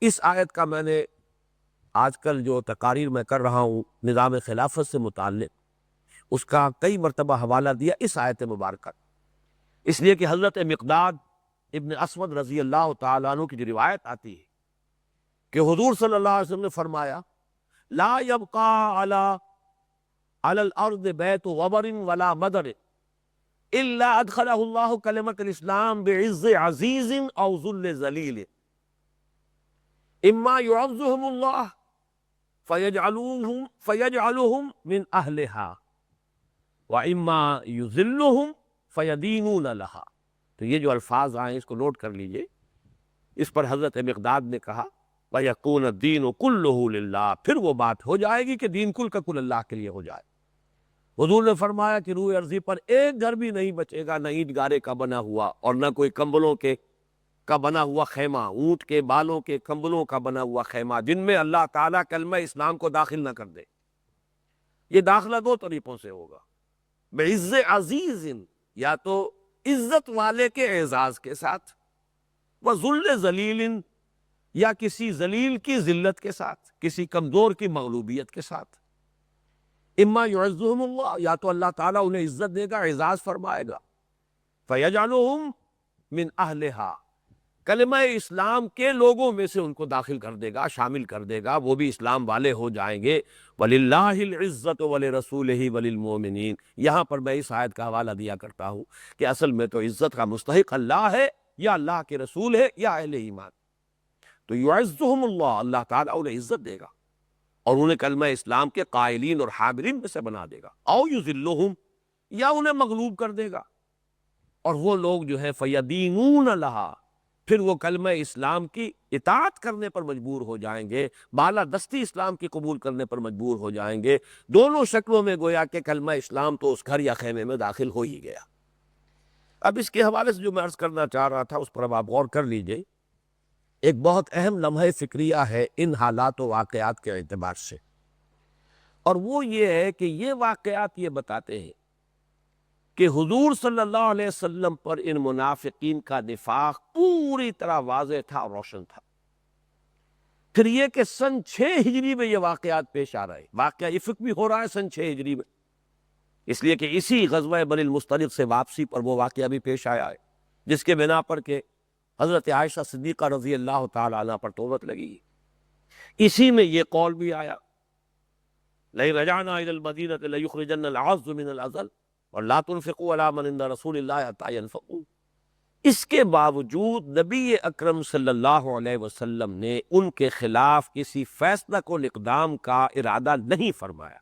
اس آیت کا میں نے آج کل جو تقاریر میں کر رہا ہوں نظام خلافت سے متعلق، اس کا کئی مرتبہ حوالہ دیا اس آیت مبارکہ، اس لیے کہ حضرت مقداد ابن اسود رضی اللہ تعالیٰ عنہ کی جو روایت آتی ہے کہ حضور صلی اللہ علیہ وسلم نے فرمایا لا يبقى على الارض بیت غبر ولا مدر الا ادخلہ اللہ کلمۃ الاسلام بعز عزیز او ذل ذلیل اما يعزهم اللہ فیجعلهم من اہلها واما یذلهم فیدینون لها۔ تو یہ جو الفاظ آئے اس کو نوٹ کر لیجئے، اس پر حضرت مقداد نے کہا وَيَكُونَ الدِّينُ كُلُّهُ لِلَّهِ، پھر وہ بات ہو جائے گی کہ دین کل کا کل اللہ کے لیے ہو جائے۔ حضور نے فرمایا کہ روح ارضی پر ایک گھر بھی نہیں بچے گا، نہ اینٹ گارے کا بنا ہوا اور نہ کوئی کمبلوں کا بنا ہوا خیمہ، اونٹ کے بالوں کے کمبلوں کا بنا ہوا خیمہ، جن میں اللہ تعالیٰ کلمہ اسلام کو داخل نہ کر دے۔ یہ داخلہ دو طریقوں سے ہوگا، بعز عزیز، یا تو عزت والے کے اعزاز کے ساتھ، وذل ذلیل، یا کسی ذلیل کی ذلت کے ساتھ، کسی کمزور کی مغلوبیت کے ساتھ۔ اما یعزهم اللہ، یا تو اللہ تعالیٰ انہیں عزت دے گا، اعزاز فرمائے گا، فیجعلهم من اہلها، کلمہ اسلام کے لوگوں میں سے ان کو داخل کر دے گا، شامل کر دے گا، وہ بھی اسلام والے ہو جائیں گے۔ وَلِلَّهِ الْعِزَّةُ وَلِرَسُولِهِ وَلِلْمُؤْمِنِينَ، یہاں پر میں اس آیت کا حوالہ دیا کرتا ہوں کہ اصل میں تو عزت کا مستحق اللہ ہے، یا اللہ کے رسول ہے، یا اہل ایمان۔ تو یعزهم اللہ، اللہ تعالیٰ انہیں عزت دے گا اور انہیں کلمہ اسلام کے قائلین اور حاملین میں سے بنا دے گا، او یذلهم، یا انہیں مغلوب کر دے گا، اور وہ لوگ جو ہے فیدینون لہا، پھر وہ کلمہ اسلام کی اطاعت کرنے پر مجبور ہو جائیں گے، بالا دستی اسلام کی قبول کرنے پر مجبور ہو جائیں گے۔ دونوں شکلوں میں گویا کہ کلمہ اسلام تو اس گھر یا خیمے میں داخل ہو ہی گیا۔ اب اس کے حوالے سے جو میں عرض کرنا چاہ رہا تھا اس پر اب آپ غور کر لیجئے، ایک بہت اہم لمحہ فکریہ ہے ان حالات و واقعات کے اعتبار سے، اور وہ یہ ہے کہ یہ واقعات یہ بتاتے ہیں کہ حضور صلی اللہ علیہ وسلم پر ان منافقین کا نفاق پوری طرح واضح تھا اور روشن تھا۔ پھر یہ کہ سن 6 ہجری میں یہ واقعات پیش آ رہے، واقعہ افق بھی ہو رہا ہے سن 6 ہجری میں، اس لیے کہ اسی غزوہ بنی المصطلق سے واپسی پر وہ واقعہ بھی پیش آیا ہے، جس کے بنا پر کہ حضرت عائشہ صدیقہ رضی اللہ تعالی عنہ پر تہمت لگی۔ اسی میں یہ قول بھی آیا لئن رجعنا الى المدینۃ لیخرجن العز من الاذل اور لا تنفقوا علی من عند رسول اللہ حتی ینفقوا۔ اس کے باوجود نبی اکرم صلی اللہ علیہ وسلم نے ان کے خلاف کسی فیصلہ کو اقدام کا ارادہ نہیں فرمایا۔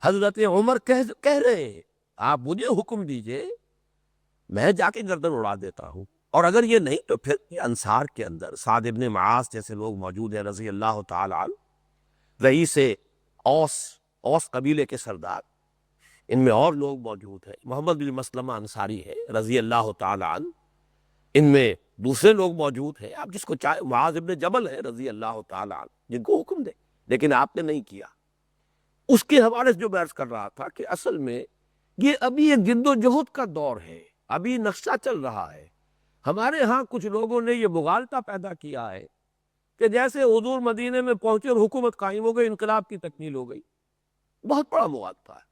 حضرت عمر کہہ رہے ہیں آپ مجھے حکم دیجئے، میں جا کے گردن اڑا دیتا ہوں، اور اگر یہ نہیں تو پھر انصار کے اندر سعد ابن معاذ جیسے لوگ موجود ہیں رضی اللہ تعالی عنہ، رئیس اوس قبیلے کے سردار، ان میں اور لوگ موجود ہیں، محمد بن مسلمہ انصاری ہے رضی اللہ تعالی عنہ، ان میں دوسرے لوگ موجود ہیں، آپ جس کو چاہے، معاذ ابن جبل ہے رضی اللہ تعالی عنہ، جن کو حکم دے، لیکن آپ نے نہیں کیا۔ اس کے حوالے سے جو میں عرض کر رہا تھا کہ اصل میں یہ ابھی ایک جد و جہد کا دور ہے، ابھی نقشہ چل رہا ہے۔ ہمارے ہاں کچھ لوگوں نے یہ مغالطہ پیدا کیا ہے کہ جیسے حضور مدینے میں پہنچے اور حکومت قائم ہو گئی، انقلاب کی تکمیل ہو گئی، بہت بڑا مغالطہ ہے۔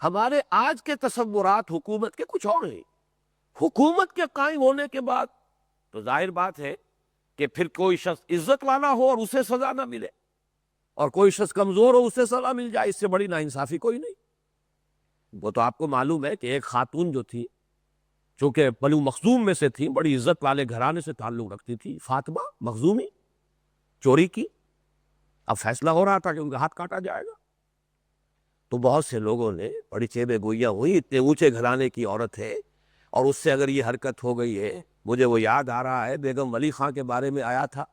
ہمارے آج کے تصورات حکومت کے کچھ اور ہیں۔ حکومت کے قائم ہونے کے بعد تو ظاہر بات ہے کہ پھر کوئی شخص عزت والا ہو اور اسے سزا نہ ملے، اور کوئی شخص کمزور ہو اسے سزا مل جائے، اس سے بڑی ناانصافی کوئی نہیں۔ وہ تو آپ کو معلوم ہے کہ ایک خاتون جو تھی، چونکہ بنو مخزوم میں سے تھی، بڑی عزت والے گھرانے سے تعلق رکھتی تھی، فاطمہ مخزومی، چوری کی. اب فیصلہ ہو رہا تھا کہ ان کا ہاتھ کاٹا جائے گا. تو بہت سے لوگوں نے بڑی چیبے گوئیاں ہوئی، اتنے اونچے گھرانے کی عورت ہے اور اس سے اگر یہ حرکت ہو گئی ہے. مجھے وہ یاد آ رہا ہے بیگم ولی خان کے بارے میں آیا تھا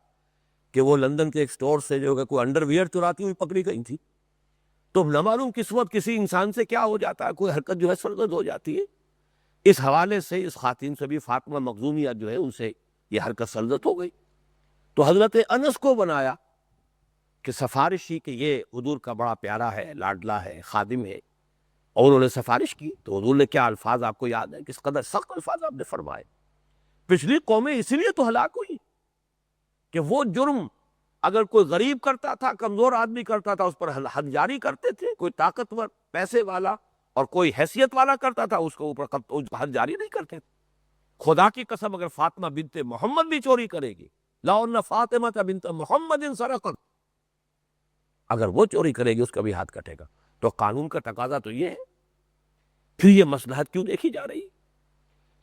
کہ وہ لندن کے ایک سٹور سے جو ہے کوئی انڈر ویئر چراتی ہوئی پکڑی گئی تھی. تو نہ معلوم کس وقت کسی انسان سے کیا ہو جاتا ہے، کوئی حرکت جو ہے سرزد ہو جاتی ہے. اس حوالے سے اس خاتون سے بھی، فاطمہ مخزومیہ جو ہے، ان سے یہ حرکت سرزد ہو گئی. تو حضرت انس کو بنایا کہ سفارشی، کہ یہ حضور کا بڑا پیارا ہے، لاڈلا ہے، خادم ہے. اور انہوں نے سفارش کی تو حضور نے کیا الفاظ آپ کو یاد ہے، کس قدر سخت الفاظ آپ نے فرمائے. پچھلی قومیں اسی لیے تو ہلاک ہوئی کہ وہ جرم اگر کوئی غریب کرتا تھا، کمزور آدمی کرتا تھا، اس پر حد جاری کرتے تھے. کوئی طاقتور پیسے والا اور کوئی حیثیت والا کرتا تھا، اس کو اوپر حد جاری نہیں کرتے تھے. خدا کی قسم اگر فاطمہ بنت محمد بھی چوری کرے گی، لا ان فاطمہ بنت محمد سرقت، اگر وہ چوری کرے گی اس کا بھی ہاتھ کٹے گا. تو قانون کا تقاضا تو یہ ہے. پھر یہ مصلحت کیوں دیکھی جا رہی؟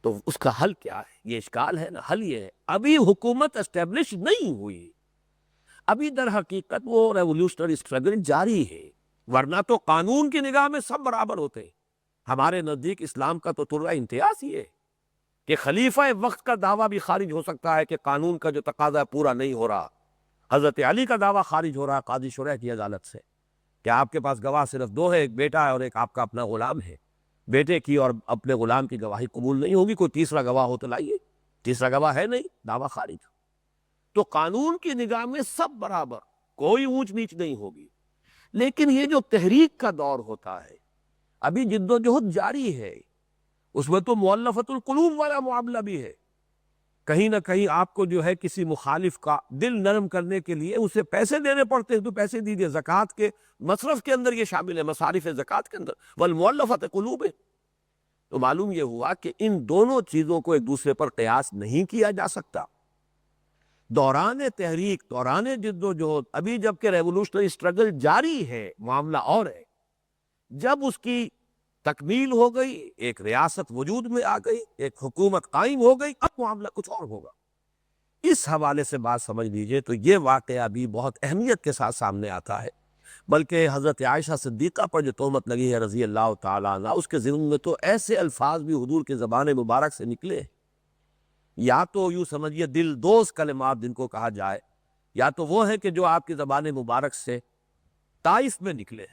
تو اس کا حل کیا ہے؟ یہ اشکال ہے نا. حل یہ ہے، ابھی حکومت اسٹیبلش نہیں ہوئی، ابھی در حقیقت وہ ریولوشنری اسٹرگل جاری ہے. ورنہ تو قانون کی نگاہ میں سب برابر ہوتے ہیں. ہمارے نزدیک اسلام کا تو ترہ امتیاز ہی ہے کہ خلیفہ وقت کا دعویٰ بھی خارج ہو سکتا ہے کہ قانون کا جو تقاضا ہے پورا نہیں ہو رہا. حضرت علی کا دعویٰ خارج ہو رہا ہے قاضی شرح کی عدالت سے کہ آپ کے پاس گواہ صرف دو ہے، ایک بیٹا ہے اور ایک آپ کا اپنا غلام ہے. بیٹے کی اور اپنے غلام کی گواہی قبول نہیں ہوگی، کوئی تیسرا گواہ ہو تو لائیے. تیسرا گواہ ہے نہیں، دعویٰ خارج. تو قانون کی نگاہ میں سب برابر، کوئی اونچ نیچ نہیں ہوگی. لیکن یہ جو تحریک کا دور ہوتا ہے، ابھی جد و جہد جاری ہے، اس میں تو مؤلفۃ القلوب والا معاملہ بھی ہے. کہیں نہ کہیں آپ کو جو ہے کسی مخالف کا دل نرم کرنے کے لیے اسے پیسے دینے پڑتے ہیں، تو پیسے دیجیے. زکوٰۃ کے مصرف کے اندر یہ شامل ہے، مصارف زکوٰۃ کے اندر، والمؤلفۃ قلوب. تو معلوم یہ ہوا کہ ان دونوں چیزوں کو ایک دوسرے پر قیاس نہیں کیا جا سکتا. دوران تحریک، دوران جد و جہد، ابھی جبکہ ریولوشنری اسٹرگل جاری ہے، معاملہ اور ہے. جب اس کی تکمیل ہو گئی، ایک ریاست وجود میں آ گئی، ایک حکومت قائم ہو گئی، اب معاملہ کچھ اور ہوگا. اس حوالے سے بات سمجھ لیجئے تو یہ واقعہ بھی بہت اہمیت کے ساتھ سامنے آتا ہے. بلکہ حضرت عائشہ صدیقہ پر جو تہمت لگی ہے رضی اللہ تعالیٰ عنہ، اس کے ذمن میں تو ایسے الفاظ بھی حضور کے زبان مبارک سے نکلے، یا تو یوں سمجھیے دل دوز کلمات جن کو کہا جائے، یا تو وہ ہے کہ جو آپ کی زبان مبارک سے طائف میں نکلے.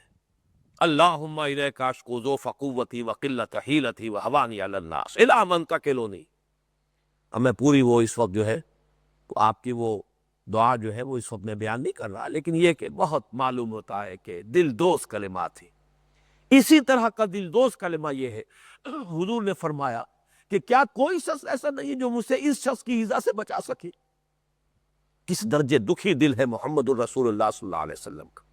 اللہم الیک اشکو ضعف قوتی وقلت حیلتی وہوانی علی الناس الی من تکلنی. اب میں پوری وہ اس وقت جو ہے آپ کی وہ دعا جو ہے وہ اس وقت میں بیان نہیں کر رہا، لیکن یہ کہ بہت معلوم ہوتا ہے کہ دل دوز کلمات ہیں. اسی طرح کا دل دوز کلمہ یہ ہے، حضور نے فرمایا کہ کیا کوئی شخص ایسا نہیں جو مجھ سے اس شخص کی ایذا سے بچا سکے. کس درجے دکھی دل ہے محمد الرسول اللہ صلی اللہ علیہ وسلم کا.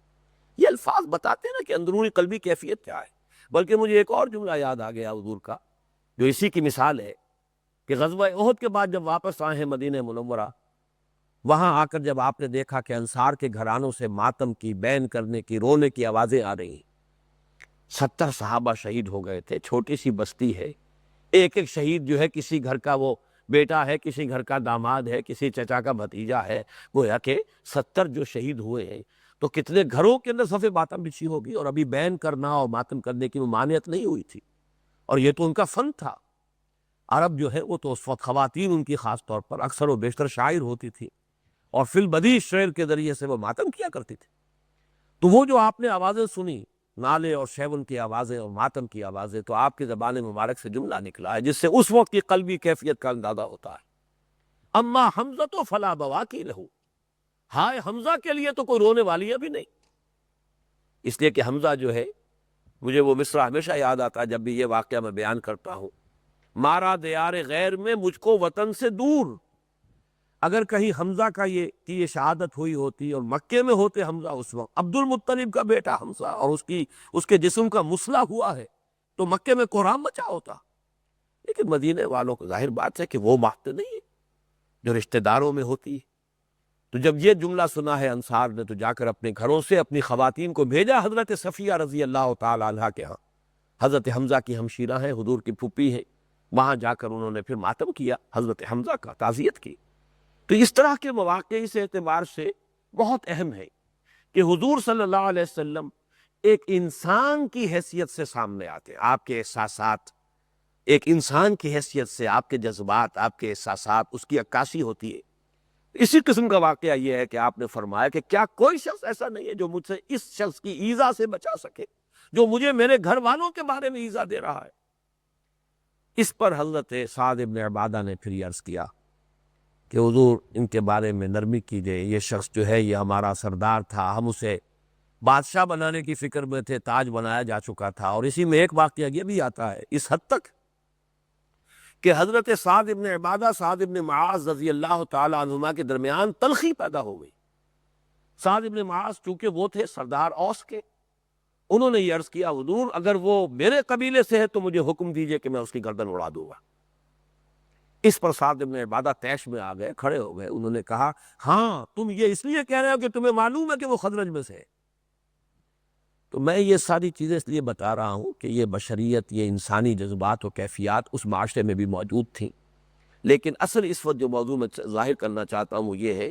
یہ الفاظ بتاتے ہیں نا کہ اندرونی قلبی کیفیت کیا ہے. بلکہ مجھے ایک اور جملہ یاد آ گیا حضور کا جو اسی کی مثال ہے کہ غزوہ احد کے بعد جب واپس آئے ہیں مدینہ منورہ، وہاں آ کر جب آپ نے دیکھا کہ انصار کے گھرانوں سے ماتم کی، بین کرنے کی، رونے کی آوازیں آ رہی ہیں. 70 صحابہ شہید ہو گئے تھے، چھوٹی سی بستی ہے. ایک ایک شہید جو ہے کسی گھر کا وہ بیٹا ہے، کسی گھر کا داماد ہے، کسی چچا کا بھتیجا ہے. گویا کہ 70 جو شہید ہوئے ہیں تو کتنے گھروں کے اندر صف ماتم بچھی ہوگی. اور ابھی بین کرنا اور ماتم کرنے کی ممانعت نہیں ہوئی تھی، اور یہ تو ان کا فن تھا. عرب جو ہے وہ تو اس وقت خواتین ان کی خاص طور پر اکثر و بیشتر شاعر ہوتی تھی، اور فی البدیہہ شعر کے ذریعے سے وہ ماتم کیا کرتی تھی. تو وہ جو آپ نے آوازیں سنی، نالے اور شیون کی آوازیں اور ماتم کی آوازیں، تو آپ کی زبان مبارک سے جملہ نکلا ہے جس سے اس وقت کی قلبی کیفیت کا اندازہ ہوتا ہے. اما حمزہ فلا بواکی لہو، ہائے حمزہ کے لیے تو کوئی رونے والی ابھی نہیں. اس لیے کہ حمزہ جو ہے، مجھے وہ مصرع ہمیشہ یاد آتا ہے جب بھی یہ واقعہ میں بیان کرتا ہوں، مارا دیار غیر میں مجھ کو وطن سے دور. اگر کہیں حمزہ کا یہ شہادت ہوئی ہوتی اور مکے میں ہوتے حمزہ اس وقت، عبد المطلب کا بیٹا حمزہ، اور اس کے جسم کا مسئلہ ہوا ہے، تو مکے میں کوہرام مچا ہوتا. لیکن مدینے والوں کو ظاہر بات ہے کہ وہ بات نہیں ہے جو رشتہ داروں میں ہوتی ہے. تو جب یہ جملہ سنا ہے انصار نے، تو جا کر اپنے گھروں سے اپنی خواتین کو بھیجا حضرت صفیہ رضی اللہ تعالی عنہا کے ہاں. حضرت حمزہ کی ہمشیرہ ہیں، حضور کی پھوپھی ہیں، وہاں جا کر انہوں نے پھر ماتم کیا حضرت حمزہ کا، تعزیت کی۔ تو اس طرح کے مواقع اس اعتبار سے بہت اہم ہے کہ حضور صلی اللہ علیہ وسلم ایک انسان کی حیثیت سے سامنے آتے ہیں، آپ کے احساسات، ایک انسان کی حیثیت سے آپ کے جذبات، آپ کے احساسات، اس کی عکاسی ہوتی ہے۔ اسی قسم کا واقعہ یہ ہے کہ آپ نے فرمایا کہ کیا کوئی شخص ایسا نہیں ہے جو مجھ سے اس شخص کی ایذا سے بچا سکے جو مجھے میرے گھر والوں کے بارے میں ایذا دے رہا ہے۔ اس پر حضرت سعد ابن عبادہ نے پھر عرض کیا کہ حضور ان کے بارے میں نرمی کیجئے، یہ شخص جو ہے یہ ہمارا سردار تھا، ہم اسے بادشاہ بنانے کی فکر میں تھے، تاج بنایا جا چکا تھا۔ اور اسی میں ایک واقعہ یہ بھی آتا ہے اس حد تک کہ حضرت سعد ابن عبادہ، سعد ابن معاذ رضی اللہ تعالی عنہما کے درمیان تلخی پیدا ہو گئی۔ سعد ابن معاذ چونکہ وہ تھے سردار اوس کے، انہوں نے یہ عرض کیا حضور اگر وہ میرے قبیلے سے ہے تو مجھے حکم دیجئے کہ میں اس کی گردن اڑا دوں گا۔ اس پر سعد ابن عبادہ طیش میں آ گئے، کھڑے ہو گئے، انہوں نے کہا ہاں تم یہ اس لیے کہہ رہے ہو کہ تمہیں معلوم ہے کہ وہ خزرج میں سے ہے۔ تو میں یہ ساری چیزیں اس لیے بتا رہا ہوں کہ یہ بشریت، یہ انسانی جذبات و کیفیات اس معاشرے میں بھی موجود تھیں، لیکن اصل اس وقت جو موضوع میں ظاہر کرنا چاہتا ہوں وہ یہ ہے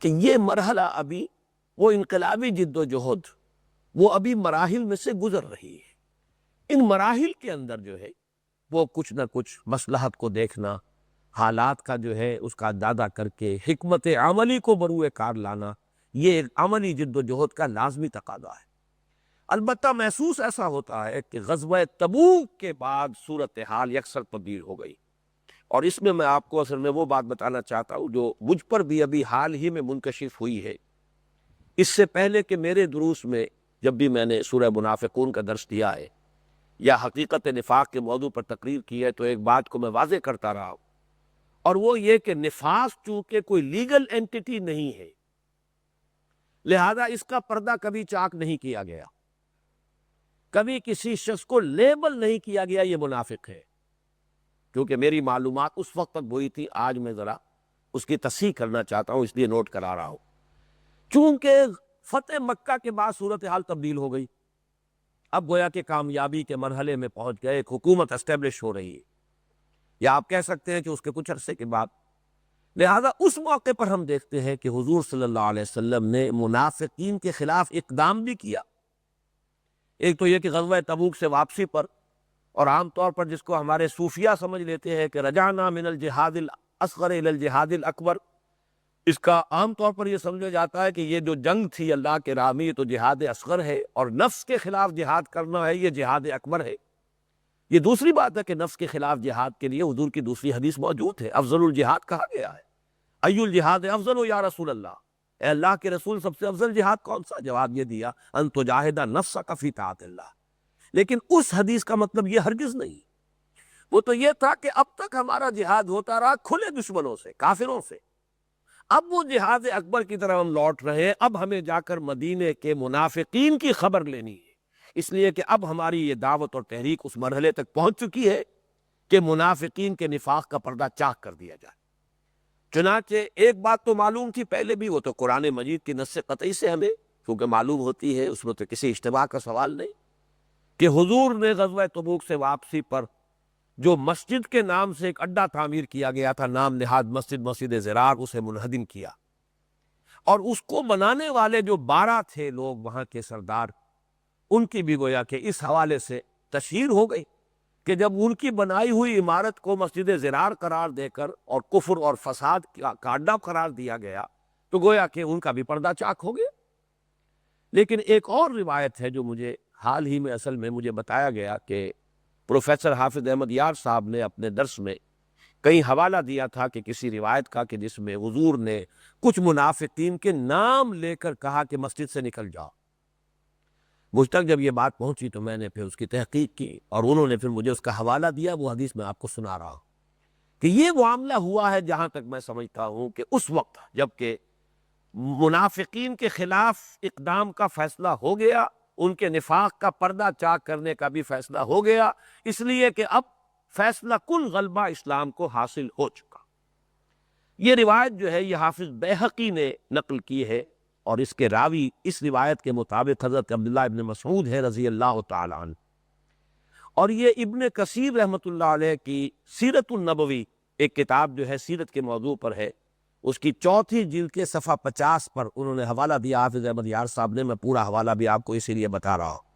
کہ یہ مرحلہ ابھی وہ انقلابی جد و جہد وہ ابھی مراحل میں سے گزر رہی ہے۔ ان مراحل کے اندر جو ہے وہ کچھ نہ کچھ مصلحت کو دیکھنا، حالات کا جو ہے اس کا اندازہ کر کے حکمت عملی کو بروئے کار لانا، یہ ایک عملی جد و جہد کا لازمی تقاضا ہے۔ البتہ محسوس ایسا ہوتا ہے کہ غزوہ تبوک کے بعد صورتحال یکسر تبدیل ہو گئی، اور اس میں آپ کو اصل میں وہ بات بتانا چاہتا ہوں جو مجھ پر بھی ابھی حال ہی میں منکشف ہوئی ہے۔ اس سے پہلے کہ میرے دروس میں جب بھی میں نے سورہ منافقون کا درس دیا ہے یا حقیقت نفاق کے موضوع پر تقریر کی ہے تو ایک بات کو میں واضح کرتا رہا ہوں، اور وہ یہ کہ نفاق چونکہ کوئی لیگل اینٹی نہیں ہے، لہذا اس کا پردہ کبھی چاک نہیں کیا گیا، کبھی کسی شخص کو لیبل نہیں کیا گیا یہ منافق ہے، کیونکہ میری معلومات اس وقت تک وہی تھی۔ آج میں ذرا اس کی تصحیح کرنا چاہتا ہوں، اس لیے نوٹ کرا رہا ہوں۔ چونکہ فتح مکہ کے بعد صورتحال تبدیل ہو گئی، اب گویا کہ کامیابی کے مرحلے میں پہنچ گئے، ایک حکومت اسٹیبلش ہو رہی ہے، یا آپ کہہ سکتے ہیں کہ اس کے کچھ عرصے کے بعد۔ لہذا اس موقع پر ہم دیکھتے ہیں کہ حضور صلی اللہ علیہ وسلم نے منافقین کے خلاف اقدام بھی کیا۔ ایک تو یہ کہ غزوہ تبوک سے واپسی پر، اور عام طور پر جس کو ہمارے صوفیہ سمجھ لیتے ہیں کہ رجعنا من الجہاد الاصغر الی الجہاد الاکبر، اس کا عام طور پر یہ سمجھا جاتا ہے کہ یہ جو جنگ تھی اللہ کے راہ میں یہ تو جہاد اصغر ہے، اور نفس کے خلاف جہاد کرنا ہے یہ جہاد اکبر ہے۔ یہ دوسری بات ہے کہ نفس کے خلاف جہاد کے لیے حضور کی دوسری حدیث موجود ہے، افضل الجہاد کہا گیا ہے۔ ای الجہاد افضل یا رسول اللہ، اے اللہ کے رسول سب سے افضل جہاد کون سا؟ جواب یہ دیا ان تجاہد نفسک فی طاعت اللہ۔ لیکن اس حدیث کا مطلب یہ ہرگز نہیں، وہ تو یہ تھا کہ اب تک ہمارا جہاد ہوتا رہا کھلے دشمنوں سے، کافروں سے، اب وہ جہاد اکبر کی طرح ہم لوٹ رہے ہیں، اب ہمیں جا کر مدینے کے منافقین کی خبر لینی ہے، اس لیے کہ اب ہماری یہ دعوت اور تحریک اس مرحلے تک پہنچ چکی ہے کہ منافقین کے نفاق کا پردہ چاک کر دیا جائے۔ چنانچہ ایک بات تو معلوم تھی پہلے بھی، وہ تو قرآن مجید کی نص قطعی سے ہمیں کیونکہ معلوم ہوتی ہے، اس میں تو کسی اشتباہ کا سوال نہیں، کہ حضور نے غزوہ تبوک سے واپسی پر جو مسجد کے نام سے ایک اڈا تعمیر کیا گیا تھا، نام نہاد مسجد زرار، اسے منہدم کیا، اور اس کو بنانے والے جو 12 تھے لوگ وہاں کے سردار، ان کی بھی گویا کہ اس حوالے سے تشہیر ہو گئی کہ جب ان کی بنائی ہوئی عمارت کو مسجد زرار قرار دے کر اور کفر اور فساد کا اڈا قرار دیا گیا تو گویا کہ ان کا بھی پردہ چاک ہو گیا۔ لیکن ایک اور روایت ہے جو مجھے حال ہی میں اصل میں مجھے بتایا گیا کہ پروفیسر حافظ احمد یار صاحب نے اپنے درس میں کہیں حوالہ دیا تھا کہ کسی روایت کا کہ جس میں حضور نے کچھ منافقین کے نام لے کر کہا کہ مسجد سے نکل جاؤ۔ مجھ تک جب یہ بات پہنچی تو میں نے پھر اس کی تحقیق کی، اور انہوں نے پھر مجھے اس کا حوالہ دیا، وہ حدیث میں آپ کو سنا رہا ہوں کہ یہ معاملہ ہوا ہے جہاں تک میں سمجھتا ہوں کہ اس وقت جب کہ منافقین کے خلاف اقدام کا فیصلہ ہو گیا، ان کے نفاق کا پردہ چاک کرنے کا بھی فیصلہ ہو گیا، اس لیے کہ اب فیصلہ کن غلبہ اسلام کو حاصل ہو چکا۔ یہ روایت جو ہے یہ حافظ بیہقی نے نقل کی ہے، اور اس کے راوی اس روایت کے مطابق حضرت عبداللہ ابن مسعود ہے رضی اللہ تعالی عنہ، اور یہ ابن کثیر رحمۃ اللہ علیہ کی سیرت النبوی ایک کتاب جو ہے سیرت کے موضوع پر ہے، اس کی 4 جلد کے صفحہ 50 پر انہوں نے حوالہ دیا حافظ احمد یار صاحب نے، میں پورا حوالہ بھی آپ کو اسی لیے بتا رہا ہوں۔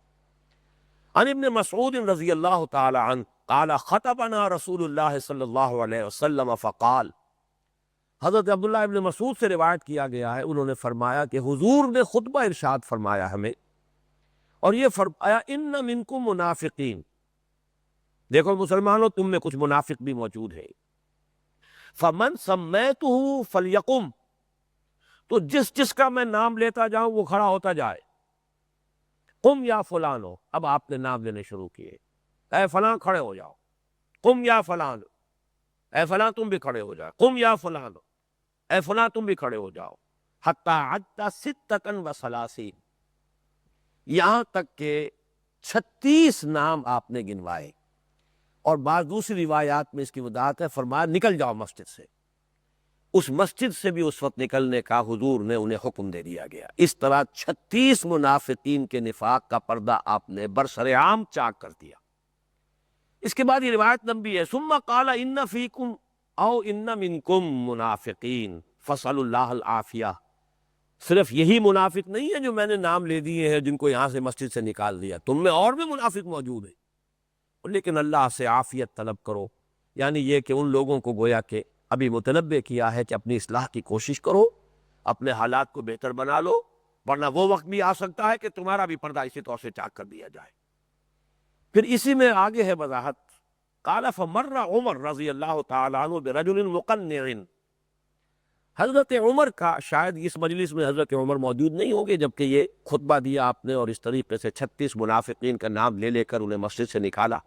عن ابن مسعود رضی اللہ تعالی عنہ قال خطبنا رسول اللہ صلی اللہ علیہ وسلم فقال، حضرت عبداللہ ابن مسعود سے روایت کیا گیا ہے، انہوں نے فرمایا کہ حضور نے خطبہ ارشاد فرمایا ہمیں، اور یہ فرمایا ان منکم منافقین، دیکھو مسلمانوں تم میں کچھ منافق بھی موجود ہیں، فمن سمیتہ فلیقم، تو جس جس کا میں نام لیتا جاؤں وہ کھڑا ہوتا جائے، قم یا فلانو، اب آپ نے نام لینے شروع کیے، اے فلاں کھڑے ہو جاؤ، قم یا فلان، اے فلاں تم بھی کھڑے ہو جاؤ، قم یا فلان، اے فلاں تم بھی کھڑے ہو جاؤ، حتی عدت 36 یہاں تک کہ 36 نام آپ نے گنوائے، اور بعض دوسری روایات میں اس کی وضاحت ہے، فرمایا نکل جاؤ مسجد سے، اس مسجد سے بھی اس وقت نکلنے کا حضور نے انہیں حکم دے دیا گیا۔ اس طرح 36 منافقین کے نفاق کا پردہ آپ نے برسر عام چاک کر دیا۔ اس کے بعد یہ روایت لمبی ہے، ثم قال ان فیکم او ان منکم منافقین فصلوا اللہ العافیہ، صرف یہی منافق نہیں ہے جو میں نے نام لے دیے ہیں جن کو یہاں سے مسجد سے نکال دیا، تم میں اور بھی منافق موجود ہیں، لیکن اللہ سے عافیت طلب کرو، یعنی یہ کہ ان لوگوں کو گویا کہ ابھی متنبہ کیا ہے کہ اپنی اصلاح کی کوشش کرو، اپنے حالات کو بہتر بنا لو، ورنہ وہ وقت بھی آ سکتا ہے کہ تمہارا بھی پردہ اسی طور سے چاک کر دیا جائے۔ پھر اسی میں آگے ہے وضاحت، قال فمر عمر رضی اللہ تعالی عنہ برجل مقنع، حضرت عمر کا، شاید اس مجلس میں حضرت عمر موجود نہیں ہوں گے جبکہ یہ خطبہ دیا آپ نے اور اس طریقے سے 36 منافقین کا نام لے لے کر انہیں مسجد سے نکالا،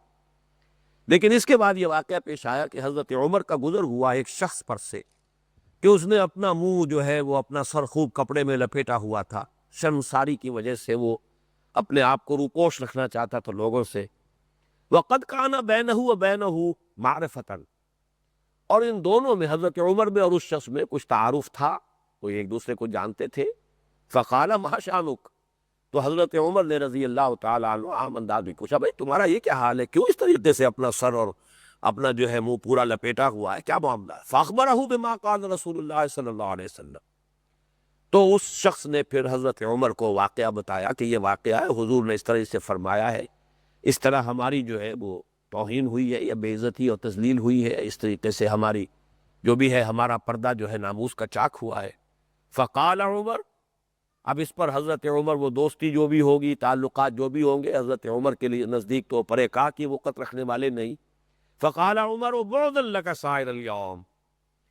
لیکن اس کے بعد یہ واقعہ پیش آیا کہ حضرت عمر کا گزر ہوا ایک شخص پر سے کہ اس نے اپنا منہ جو ہے وہ اپنا سر خوب کپڑے میں لپیٹا ہوا تھا، شرمساری کی وجہ سے وہ اپنے آپ کو روپوش رکھنا چاہتا تھا لوگوں سے، وَقَدْ كَانَ بَيْنَهُ وَبَيْنَهُ مَعْرِفَةً، اور ان دونوں میں حضرت عمر میں اور اس شخص میں کچھ تعارف تھا، وہ ایک دوسرے کو جانتے تھے، فَقَالَ مَا شَأْنُكَ، تو حضرت عمر نے رضی اللہ تعالیٰ عنہ عام انداز میں پوچھا بھائی تمہارا یہ کیا حال ہے، کیوں اس طریقے سے اپنا سر اور اپنا جو ہے منہ پورا لپیٹا ہوا ہے، کیا معاملہ ہے؟ فَأَخْبَرَهُ بِمَا قَالَ رسول اللہ صلی اللہ علیہ وسلم، تو اس شخص نے پھر حضرت عمر کو واقعہ بتایا کہ یہ واقعہ ہے، حضور نے اس طرح سے فرمایا ہے، اس طرح ہماری جو ہے وہ توہین ہوئی ہے یا بے عزتی اور تذلیل ہوئی ہے، اس طریقے سے ہماری جو بھی ہے ہمارا پردہ جو ہے ناموس کا چاک ہوا ہے۔ فقال عمر، اب اس پر حضرت عمر وہ دوستی جو بھی ہوگی، تعلقات جو بھی ہوں گے، حضرت عمر کے لیے نزدیک تو پرے کا کی وقت رکھنے والے نہیں۔ فقال عمر بعدا لک سائر اليوم،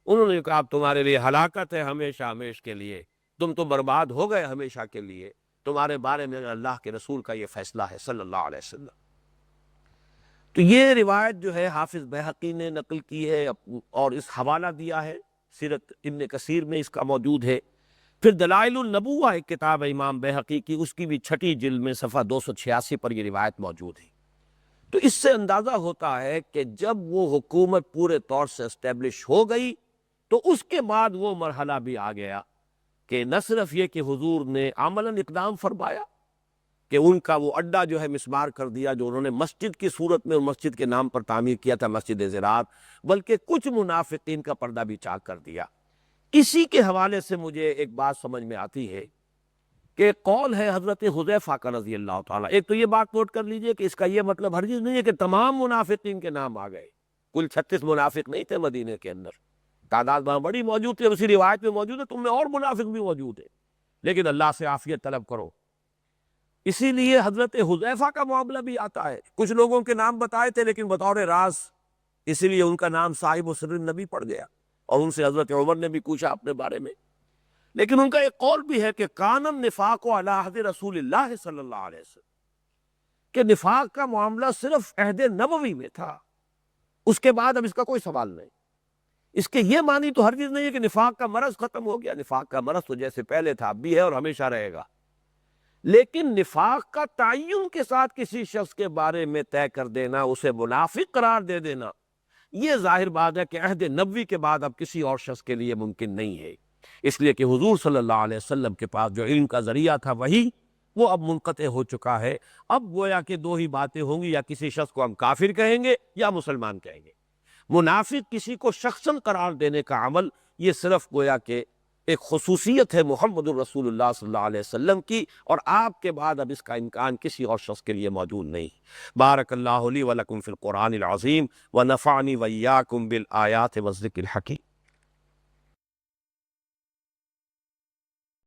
انہوں نے کہا اب تمہارے لیے ہلاکت ہے ہمیشہ ہمیشہ کے لیے، تم تو برباد ہو گئے ہمیشہ کے لیے، تمہارے بارے میں اللہ کے رسول کا یہ فیصلہ ہے صلی اللہ علیہ وسلم۔ تو یہ روایت جو ہے حافظ بیہقی نے نقل کی ہے اور اس حوالہ دیا ہے، سیرت ابن کثیر میں اس کا موجود ہے۔ پھر دلائل النبوہ ایک کتاب ہے امام بیہقی کی، اس کی بھی 6 جلد میں صفحہ 286 پر یہ روایت موجود ہے۔ تو اس سے اندازہ ہوتا ہے کہ جب وہ حکومت پورے طور سے اسٹیبلش ہو گئی تو اس کے بعد وہ مرحلہ بھی آ گیا کہ نہ صرف یہ کہ حضور نے عملاً اقدام فرمایا کہ ان کا وہ اڈا جو ہے مسمار کر دیا جو انہوں نے مسجد کی صورت میں اور مسجد کے نام پر تعمیر کیا تھا، مسجد زراعت، بلکہ کچھ منافقین کا پردہ بھی چاک کر دیا۔ اسی کے حوالے سے مجھے ایک بات سمجھ میں آتی ہے کہ قول ہے حضرت حذیفہ کا رضی اللہ تعالیٰ، ایک تو یہ بات نوٹ کر لیجئے کہ اس کا یہ مطلب ہرگز نہیں ہے کہ تمام منافقین کے نام آ گئے، کل 36 منافق نہیں تھے مدینے کے اندر، تعداد وہاں بڑی موجود تھی، اسی روایت میں موجود ہے، تم میں اور منافق بھی موجود ہیں، لیکن اللہ سے عافیت طلب کرو۔ اسی لیے حضرت حذیفہ کا معاملہ بھی آتا ہے، کچھ لوگوں کے نام بتائے تھے لیکن بطور راز، اسی لیے ان کا نام صاحب سر النبی پڑ گیا، اور ان سے حضرت عمر نے بھی پوچھا اپنے بارے میں۔ لیکن ان کا ایک قول بھی ہے کہ کان النفاق علی عہد رسول اللہ صلی اللہ علیہ وسلم، کہ نفاق کا معاملہ صرف عہد نبوی میں تھا، اس کے بعد اب اس کا کوئی سوال نہیں۔ اس کے یہ معنی تو ہرگز نہیں ہے کہ نفاق کا مرض ختم ہو گیا، نفاق کا مرض تو جیسے پہلے تھا اب بھی ہے اور ہمیشہ رہے گا، لیکن نفاق کا تعین کے ساتھ کسی شخص کے بارے میں طے کر دینا، اسے منافق قرار دے دینا، یہ ظاہر بات ہے کہ عہد نبوی کے بعد اب کسی اور شخص کے لیے ممکن نہیں ہے، اس لیے کہ حضور صلی اللہ علیہ وسلم کے پاس جو علم کا ذریعہ تھا وہی، وہ اب منقطع ہو چکا ہے۔ اب گویا کہ دو ہی باتیں ہوں گی، یا کسی شخص کو ہم کافر کہیں گے یا مسلمان کہیں گے۔ منافق کسی کو شخصاً قرار دینے کا عمل، یہ صرف گویا کہ ایک خصوصیت ہے محمد الرسول اللہ صلی اللہ علیہ وسلم کی، اور آپ کے بعد اب اس کا امکان کسی اور شخص کے لیے موجود نہیں۔ بارک اللہ لی ولکم فی القرآن العظیم ونفعنی وإیاکم بالآیات والذکر الحکیم۔